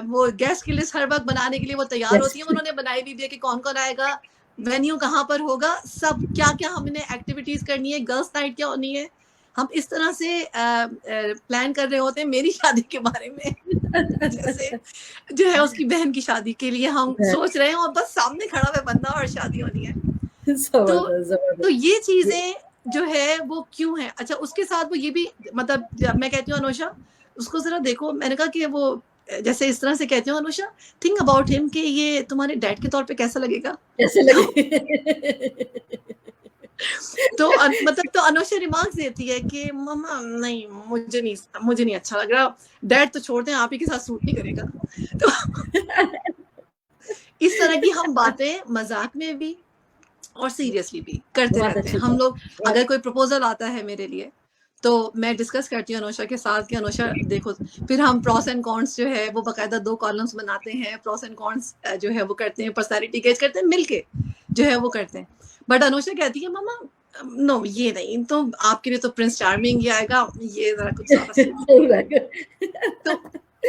وہ گیسٹ کی لسٹ ہر وقت بنانے کے لیے وہ تیار ہوتی ہیں. انہوں نے بنائی بھی ہے کہ کون کون آئے گا, وینیو کہاں پر ہوگا, سب کیا کیا ہم نے ایکٹیویٹیز کرنی ہے, گرلس نائٹ کیا ہونی ہے. ہم اس طرح سے پلان کر رہے ہوتے ہیں میری شادی کے بارے میں, جیسے جو ہے اس کی بہن کی شادی کے لیے ہم سوچ رہے ہیں اور بس سامنے کھڑا ہوا بندہ اور شادی ہونی ہے. تو یہ چیزیں جو ہے وہ کیوں ہے. اچھا اس کے ساتھ وہ یہ بھی مطلب جب میں کہتی ہوں انوشا اس کو ذرا دیکھو, میں نے کہا کہ وہ جیسے اس طرح سے کہتی ہوں انوشا تھنک اباؤٹ ہم کہ یہ تمہارے ڈیڈ کے طور پہ کیسا لگے گا, کیسے لگے. تو مطلب تو انوشا ریمارکس دیتی ہے کہ مما نہیں مجھے نہیں اچھا لگ رہا, ڈیڈ تو چھوڑ دیں آپ ہی کے ساتھ سوٹ نہیں کرے گا. تو اس طرح کی ہم باتیں مذاق میں بھی اور سیریسلی بھی کرتے رہتے ہیں ہم لوگ. اگر کوئی پروپوزل آتا ہے میرے لیے تو میں ڈسکس کرتی ہوں انوشا کے ساتھ کہ انوشا دیکھو, پھر ہم پروس اینڈ کونس جو ہے وہ باقاعدہ 2 کالمس بناتے ہیں, پروس اینڈ کونس جو ہے وہ کرتے ہیں, پرسنالٹی گیج کرتے ہیں, مل کے جو ہے وہ کرتے ہیں. بٹ انوشا کہتی ہے مما نو یہ نہیں, تو آپ کے لیے تو پرنس چارمنگ ہی آئے گا, یہ ذرا کچھ تو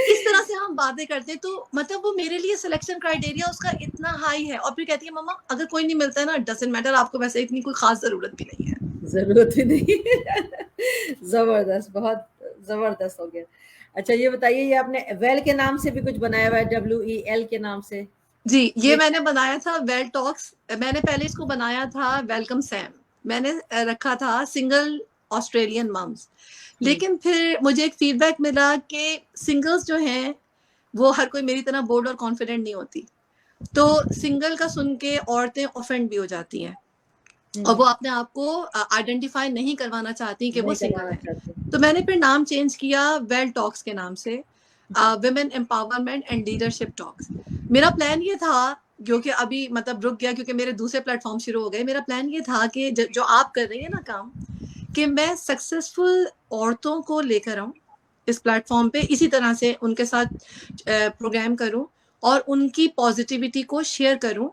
اس طرح سے ہم باتیں کرتے ہیں. تو مطلب وہ میرے لیے سلیکشن کرائٹیریا اس کا اتنا ہائی ہے. اور پھر کہتی ہے مما اگر کوئی نہیں ملتا ہے نا ڈزنٹ میٹر, آپ کو ویسے اتنی کوئی خاص ضرورت بھی نہیں ہے. ضرورت ہی نہیں. زبردست, بہت زبردست ہو گیا. اچھا یہ بتائیے یہ آپ نے ویل کے نام سے بھی کچھ بنایا ہوا ہے, WEL کے نام سے؟ جی یہ میں نے بنایا تھا ویل ٹاکس. میں نے پہلے اس کو بنایا تھا ویلکم سیم, میں نے رکھا تھا سنگل آسٹریلین مامس. لیکن پھر مجھے ایک فیڈ بیک ملا کہ سنگلز جو ہیں وہ ہر کوئی میری طرح بولڈ اور کانفیڈنٹ نہیں ہوتی, تو سنگل کا سن کے عورتیں اوفینڈ بھی ہو جاتی ہیں اور وہ اپنے آپ کو آئیڈینٹیفائی نہیں کروانا چاہتی کہ وہ سنگل ہیں. تو میں نے پھر نام چینج کیا ویل ٹاکس کے نام سے, ویمن امپاورمنٹ اینڈ لیڈرشپ ٹاکس. میرا پلان یہ تھا کیونکہ ابھی مطلب رک گیا کیونکہ میرے دوسرے پلیٹ فارم شروع ہو گئے. میرا پلان یہ تھا کہ جو آپ کر رہی ہیں نا کام, کہ میں سکسیسفل عورتوں کو لے کر آؤں اس پلیٹ فارم پہ, اسی طرح سے ان کے ساتھ پروگرام کروں اور ان کی پازیٹیوٹی کو شیئر کروں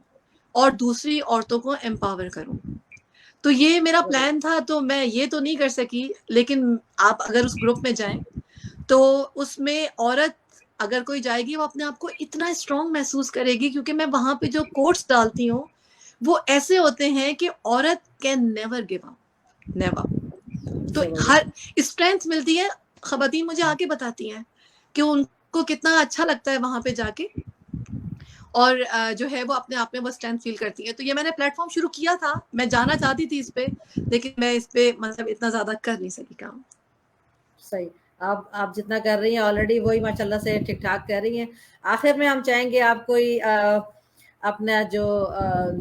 اور دوسری عورتوں کو امپاور کروں. تو یہ میرا پلان تھا. تو میں یہ تو نہیں کر سکی, لیکن آپ اگر اس گروپ میں جائیں تو اس میں عورت اگر کوئی جائے گی وہ اپنے آپ کو اتنا اسٹرانگ محسوس کرے گی, کیونکہ میں وہاں پہ جو کوٹس ڈالتی ہوں وہ ایسے ہوتے ہیں کہ عورت can never give up, never. تو ہر اسٹرینتھ ملتی ہے. خواتین مجھے آ کے بتاتی ہیں کہ ان کو کتنا اچھا لگتا ہے وہاں پہ جا کے, اور جو ہے وہ اپنے آپ میں وہ اسٹرینتھ فیل کرتی ہیں. تو یہ میں نے پلیٹ فارم شروع کیا تھا, میں جانا چاہتی تھی اس پہ, لیکن میں اس پہ مطلب اتنا زیادہ کر نہیں سکی کام. صحیح, آپ جتنا کر رہی ہیں آلریڈی وہی ماشاء اللہ سے ٹھیک ٹھاک کر رہی ہیں. آخر میں ہم چاہیں گے آپ کوئی اپنا جو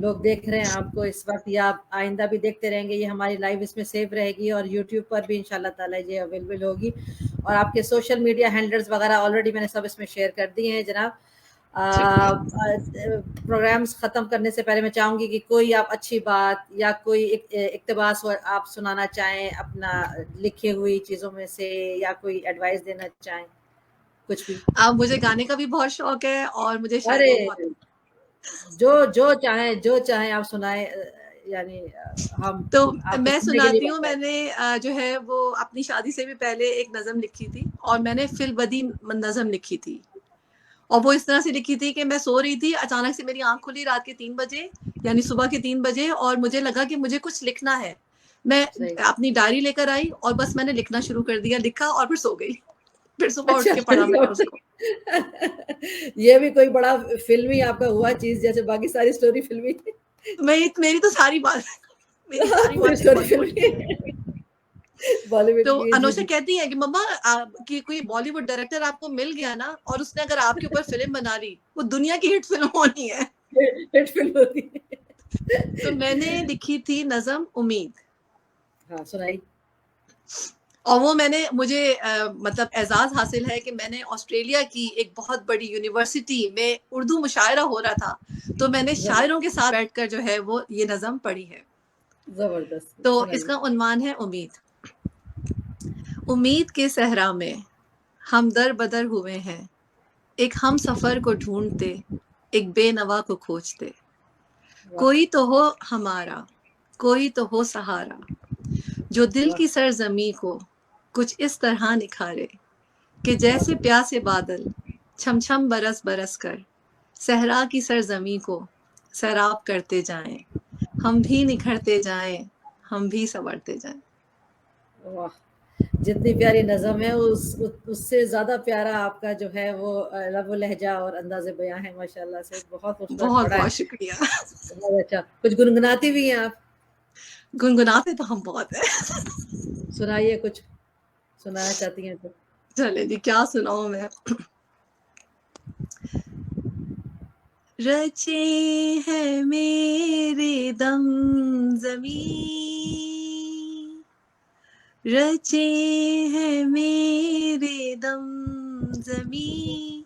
لوگ دیکھ رہے ہیں آپ کو اس وقت یا آئندہ بھی دیکھتے رہیں گے, یہ ہماری لائیو اس میں سیو رہے گی اور یوٹیوب پر بھی انشاءاللہ تعالیٰ یہ اویلیبل ہوگی, اور آپ کے سوشل میڈیا ہینڈلز وغیرہ آلریڈی میں نے سب اس میں شیئر کر دیے ہیں. جناب پروگرامز ختم کرنے سے پہلے میں چاہوں گی کہ کوئی آپ اچھی بات یا کوئی اقتباس آپ سنانا چاہیں اپنا لکھے ہوئی چیزوں میں سے, یا کوئی ایڈوائس دینا چاہیں کچھ بھی. مجھے گانے کا بھی بہت شوق ہے اور مجھے جو چاہیں آپ سنائیں, یعنی ہم تو میں سناتی ہوں. میں نے جو ہے وہ اپنی شادی سے بھی پہلے ایک نظم لکھی تھی, اور میں نے فی البدی نظم لکھی تھی, اور وہ اس طرح سے لکھی تھی کہ میں سو رہی تھی, اچانک سے میری آنکھ کھلی رات کے 3 بجے, یعنی صبح کے 3 بجے, اور مجھے لگا کہ مجھے کچھ لکھنا ہے. میں اپنی ڈائری لے کر آئی اور بس میں نے لکھنا شروع کر دیا, لکھا اور پھر سو گئی. پھر صبح اٹھ کے پڑھا میں نے اس کو. یہ بھی کوئی بڑا فلمی آپ کا ہوا چیز, جیسے باقی ساری اسٹوری فلمی. میری تو ساری بات تو انوشا کہتی ہے کہ مما کہ کوئی بالی ووڈ ڈائریکٹر آپ کو مل گیا نا, اور اس نے اگر آپ کے اوپر فلم بنا لی, وہ دنیا کی ہٹ فلم ہونی ہے. ہٹ فلم ہوتی ہے. تو میں نے لکھی تھی نظم امید. ہاں سنائی. اور وہ مجھے مطلب اعزاز حاصل ہے کہ میں نے آسٹریلیا کی ایک بہت بڑی یونیورسٹی میں اردو مشاعرہ ہو رہا تھا، تو میں نے شاعروں کے ساتھ بیٹھ کر جو ہے وہ یہ نظم پڑھی ہے. زبردست. تو اس کا عنوان ہے امید. امید کے صحرا میں ہم در بدر ہوئے ہیں، ایک ہم سفر کو ڈھونڈتے، ایک بے نوا کو کھوجتے. کوئی تو ہو ہمارا، کوئی تو ہو سہارا، جو دل کی سرزمین کو کچھ اس طرح نکھارے کہ جیسے پیاسے بادل چھم چھم برس برس کر صحرا کی سرزمین کو سیراب کرتے جائیں. ہم بھی نکھرتے جائیں، ہم بھی سنورتے جائیں. واہ، جتنی پیاری نظم ہے اس سے زیادہ پیارا آپ کا جو ہے وہ لب و لہجہ اور انداز بیاں ہے. ماشاءاللہ سے بہت خوبصورت بہت پڑھا ہے. بہت شکریہ. بہت اچھا. کچھ گنگناتی بھی ہیں آپ؟ گنگناتے تو ہم بہت ہیں. سنائیے، کچھ سنانا چاہتی ہیں تو. چلے جی، کیا سناؤں میں. رچے ہیں میرے دم زمین، رچے ہیں میرے دم زمین،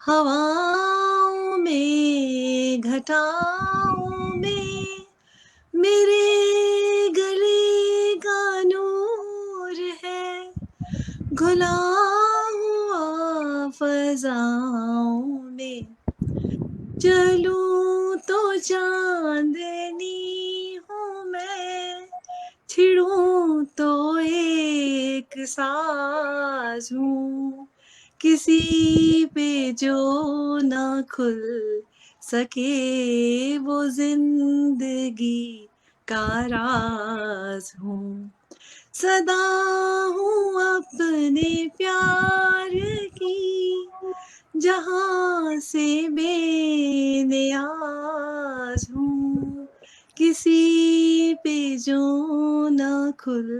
ہواؤں میں گھٹاؤں میں میرے گلے کا نور ہے، گھلا ہوا فضاؤں میں. چلوں تو چاندنی ہوں میں، چھڑوں تو ایک ساز ہوں، کسی پہ جو نہ کھل سکے وہ زندگی کا راز ہوں. صدا ہوں اپنے پیار کی جہاں سے بے نیاز ہوں، کسی پہ جو نہ کھل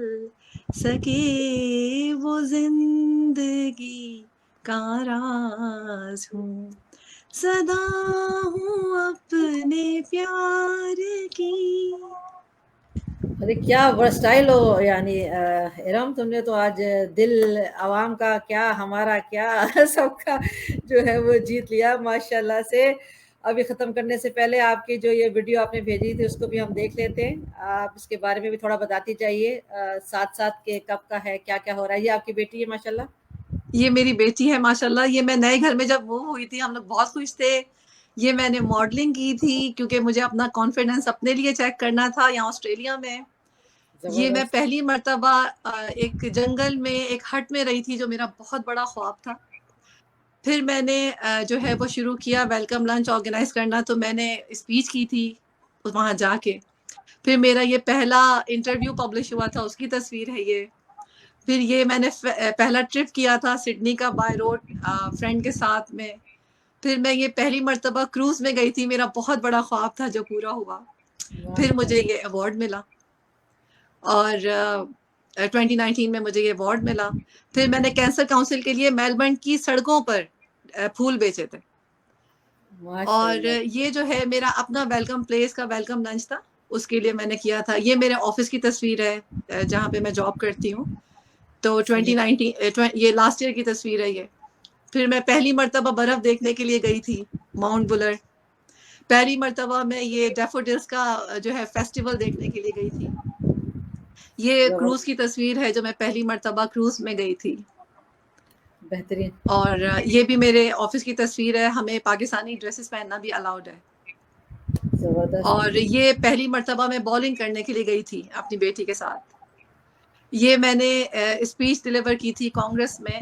سکے وہ زندگی کا راز ہوں. صدا ہوں اپنے پیار کی. ارے کیا ورسٹائل ہو یعنی ارم، تم نے تو آج دل عوام کا کیا ہمارا کیا سب کا جو ہے وہ جیت لیا ماشاءاللہ سے. ابھی ختم کرنے سے پہلے آپ کی جو یہ ویڈیو آپ نے بھیجی تھی اس کو بھی ہم دیکھ لیتے ہیں. آپ اس کے بارے میں بھی تھوڑا بتاتی جائیے ساتھ ساتھ کہ کب کا ہے، کیا کیا ہو رہا ہے. یہ آپ کی بیٹی ہے ماشاءاللہ؟ یہ میری بیٹی ہے ماشاءاللہ. یہ میں نئے گھر میں جب وہ ہوئی تھی ہم لوگ بہت خوش تھے. یہ میں نے ماڈلنگ کی تھی کیونکہ مجھے اپنا کانفیڈنس اپنے لیے چیک کرنا تھا یہاں آسٹریلیا میں. یہ میں پہلی مرتبہ ایک جنگل میں ایک ہٹ میں رہی تھی جو میرا بہت بڑا خواب تھا. پھر میں نے جو ہے وہ شروع کیا ویلکم لنچ آرگنائز کرنا، تو میں نے اسپیچ کی تھی وہاں جا کے. پھر میرا یہ پہلا انٹرویو پبلش ہوا تھا، اس کی تصویر ہے یہ. پھر یہ میں نے پہلا ٹرپ کیا تھا سڈنی کا بائی روڈ فرینڈ کے ساتھ میں. پھر میں یہ پہلی مرتبہ کروز میں گئی تھی، میرا بہت بڑا خواب تھا جو پورا ہوا. پھر مجھے یہ ایوارڈ ملا اور 2019 میں مجھے یہ ایوارڈ ملا. پھر میں نے کینسر کاؤنسل کے لیے میلبرن کی سڑکوں پر پھول بیچے تھے. اور یہ جو ہے میرا اپنا ویلکم پلیس کا ویلکم لنچ تھا، اس کے لیے میں نے کیا تھا. یہ میرے آفس کی تصویر ہے جہاں پہ میں جاب کرتی ہوں. تو 2019 یہ لاسٹ ایئر کی تصویر ہے یہ. پھر میں پہلی مرتبہ برف دیکھنے کے لیے گئی تھی ماؤنٹ بلر. پہلی مرتبہ میں یہ ڈیفوڈلز کا جو ہے فیسٹیول دیکھنے کے لیے گئی تھی. یہ کروز کی تصویر ہے جو میں پہلی مرتبہ کروز میں گئی تھی. بہترین. اور یہ بھی میرے آفس کی تصویر ہے. ہمیں پاکستانی ڈریسز پہننا بھی الاؤڈ ہے. اور یہ پہلی مرتبہ میں بولنگ کرنے کے لیے گئی تھی اپنی بیٹی کے ساتھ. یہ میں نے اسپیچ ڈلیور کی تھی کانگریس میں،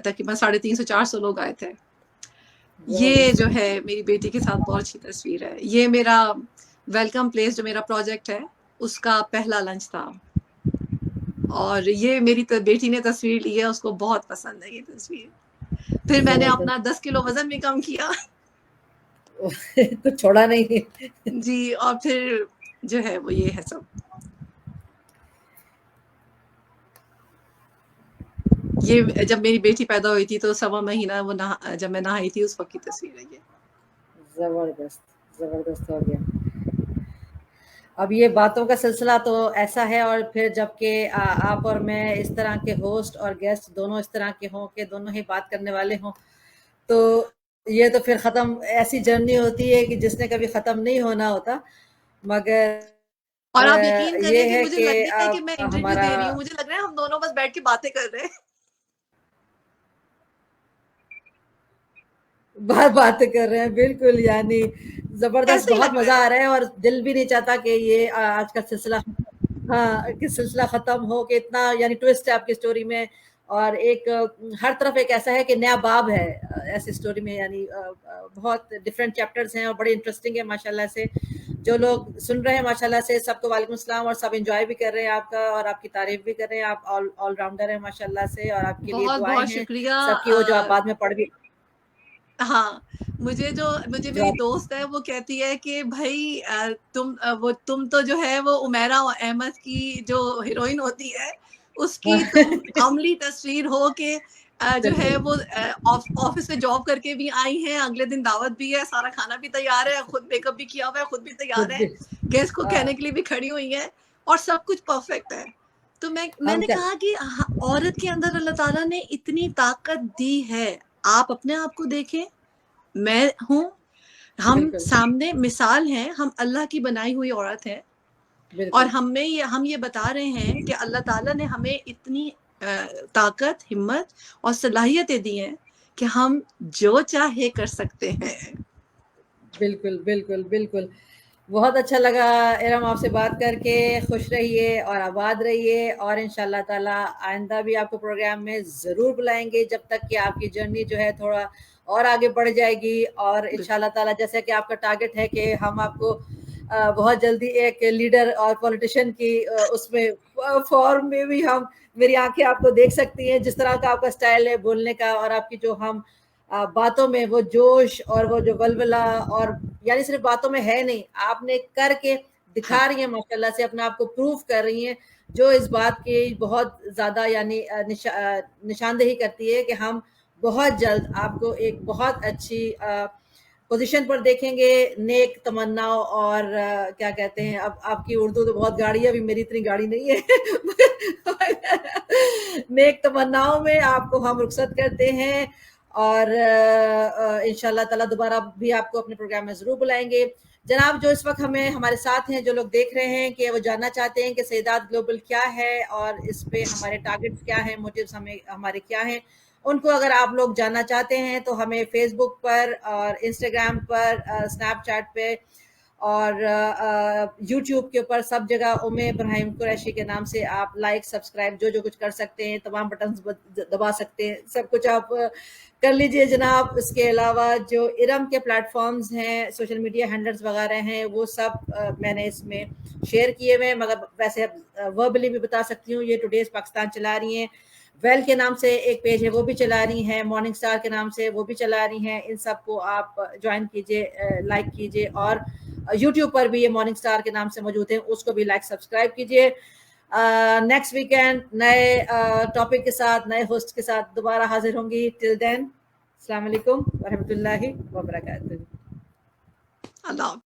تقریباً 350-400 لوگ آئے تھے. یہ جو ہے میری بیٹی کے ساتھ بہت اچھی تصویر ہے. یہ میرا ویلکم پلیس جو میرا پروجیکٹ ہے اس کا پہلا لنچ تھا. اور یہ میری بیٹی نے تصویر لی ہے، اس کو بہت پسند ہے یہ تصویر. پھر میں نے اپنا 10 کلو وزن بھی کم کیا. کچھ چھوڑا نہیں. جی. اور پھر جو ہے وہ یہ ہے سب. یہ جب میری بیٹی پیدا ہوئی تھی تو 1.25 مہینہ وہ جب میں نہائی تھی اس وقت کی تصویر ہے یہ. زبردست زبردست ہو گیا. اب یہ باتوں کا سلسلہ تو ایسا ہے، اور پھر جب کہ آپ اور میں اس طرح کے ہوسٹ اور گیسٹ دونوں اس طرح کے ہوں کہ دونوں ہی بات کرنے والے ہوں، تو یہ تو پھر ختم ایسی جرنی ہوتی ہے کہ جس نے کبھی ختم نہیں ہونا ہوتا. مگر اور آپ یقین کریں یہ کہ ہے مجھے کہ لگ رہا ہے کہ اب میں انٹرویو ہمارا دے رہی ہوں، مجھے لگ رہا ہے ہم دونوں بس بیٹھ کے باتیں کر رہے ہیں. بات کر رہے ہیں، بالکل، یعنی زبردست، ایسا ہی بہت لگ رہا مزہ ہے. آ رہا ہے، اور دل بھی نہیں چاہتا کہ یہ آج کا سلسلہ، ہاں، کہ سلسلہ ختم ہو، کہ اتنا یعنی ٹویسٹ ہے آپ کی سٹوری میں، اور ایک ہر طرف ایک ایسا ہے کہ نیا باب ہے ایسی سٹوری میں، یعنی بہت ڈفرینٹ چیپٹرز ہیں اور بڑے انٹرسٹنگ ہے ماشاءاللہ سے. جو لوگ سن رہے ہیں ماشاءاللہ سے سب کو وعلیکم السلام، اور سب انجوائے بھی کر رہے ہیں آپ کا، اور آپ کی تعریف بھی کر رہے ہیں. آپ آل راؤنڈر ہیں ماشاءاللہ سے، اور آپ کے لیے بہت دعائیں بہت ہیں شکریہ. سب کی، وہ جو آپ بعد میں پڑھ بھی. ہاں، مجھے جو میری آپ دوست ہے وہ کہتی ہے کہ بھائی تم تو جو ہے وہ عمیرہ احمد کی جو ہیروئن ہوتی ہے اس کی تم عملی تصویر ہو کہ جو ہے وہ آفس سے جاب کر کے بھی آئی ہیں، اگلے دن دعوت بھی ہے، سارا کھانا بھی تیار ہے، خود میک اپ بھی کیا ہوا ہے، خود بھی تیار ہے، گیسٹ کو کہنے کے لیے بھی کھڑی ہوئی ہیں، اور سب کچھ پرفیکٹ ہے. تو میں ہم نے کہا کہ عورت کے اندر اللہ تعالیٰ نے اتنی طاقت دی ہے. آپ اپنے آپ کو دیکھیں، میں ہوں، ہم بالکل سامنے مثال ہیں، ہم اللہ کی بنائی ہوئی عورت ہیں، اور بالکل ہم یہ بتا رہے ہیں کہ اللہ تعالیٰ نے ہمیں اتنی طاقت، ہمت اور صلاحیتیں دی ہیں کہ ہم جو چاہے کر سکتے ہیں. بالکل بالکل بالکل. بہت اچھا لگا ارم آپ سے بات کر کے. خوش رہیے اور آباد رہیے، اور انشاءاللہ تعالی آئندہ بھی آپ کو پروگرام میں ضرور بلائیں گے جب تک کہ آپ کی جرنی جو ہے تھوڑا اور آگے بڑھ جائے گی. اور انشاءاللہ تعالی جیسے کہ آپ کا ٹارگٹ ہے کہ ہم آپ کو بہت جلدی ایک لیڈر اور پولیٹیشین کی اس میں فارم میں بھی ہم، میری آنکھیں آپ کو دیکھ سکتی ہیں جس طرح کا آپ کا سٹائل ہے بولنے کا، اور آپ کی جو ہم باتوں میں وہ جوش اور وہ جو ولولہ، اور یعنی صرف باتوں میں ہے نہیں، آپ نے کر کے ہاں، دکھا رہی ہیں ماشاءاللہ سے، اپنے آپ کو پروف کر رہی ہیں، جو اس بات کی بہت زیادہ یعنی نشاندہی کرتی ہے کہ ہم بہت جلد آپ کو ایک بہت اچھی پوزیشن پر دیکھیں گے. نیک تمنا، اور کیا کہتے ہیں، اب آپ کی اردو تو بہت گاڑی ہے، ابھی میری اتنی گاڑی نہیں ہے. نیک تمناؤں میں آپ کو ہم رخصت کرتے ہیں، اور انشاءاللہ تعالی دوبارہ بھی آپ کو اپنے پروگرام میں ضرور بلائیں گے. جناب جو اس وقت ہمارے ساتھ ہیں، جو لوگ دیکھ رہے ہیں کہ وہ جاننا چاہتے ہیں کہ سیدات گلوبل کیا ہے، اور اس پہ ہمارے ٹارگٹس کیا ہیں، موٹیوز ہمارے کیا ہیں، ان کو اگر آپ لوگ جاننا چاہتے ہیں تو ہمیں فیس بک پر اور انسٹاگرام پر، اسنیپ چیٹ پہ، اور یوٹیوب کے اوپر سب جگہ ابراہیم قریشی کے نام سے آپ لائک، سبسکرائب، جو کچھ کر سکتے ہیں، تمام بٹنز دبا سکتے ہیں، سب کچھ آپ کر لیجئے جناب. اس کے علاوہ جو ارم کے پلیٹ فارمز ہیں، سوشل میڈیا ہینڈلز وغیرہ ہیں، وہ سب میں نے اس میں شیئر کیے ہوئے ہیں، مگر ویسے وربلی بھی بتا سکتی ہوں. یہ ٹوڈیز پاکستان چلا رہی ہیں، ویل کے نام سے ایک پیج ہے وہ بھی چلا رہی ہیں، مارننگ سٹار کے نام سے وہ بھی چلا رہی ہیں. ان سب کو آپ جوائن کیجئے، لائک کیجئے، اور یوٹیوب پر بھی یہ مارننگ سٹار کے نام سے موجود ہیں، اس کو بھی لائک سبسکرائب کیجئے. نیکسٹ ویکینڈ نئے ٹاپک کے ساتھ، نئے ہوسٹ کے ساتھ دوبارہ حاضر ہوں گی. ٹل دین السلام علیکم ورحمۃ اللہ وبرکاتہ. اللہ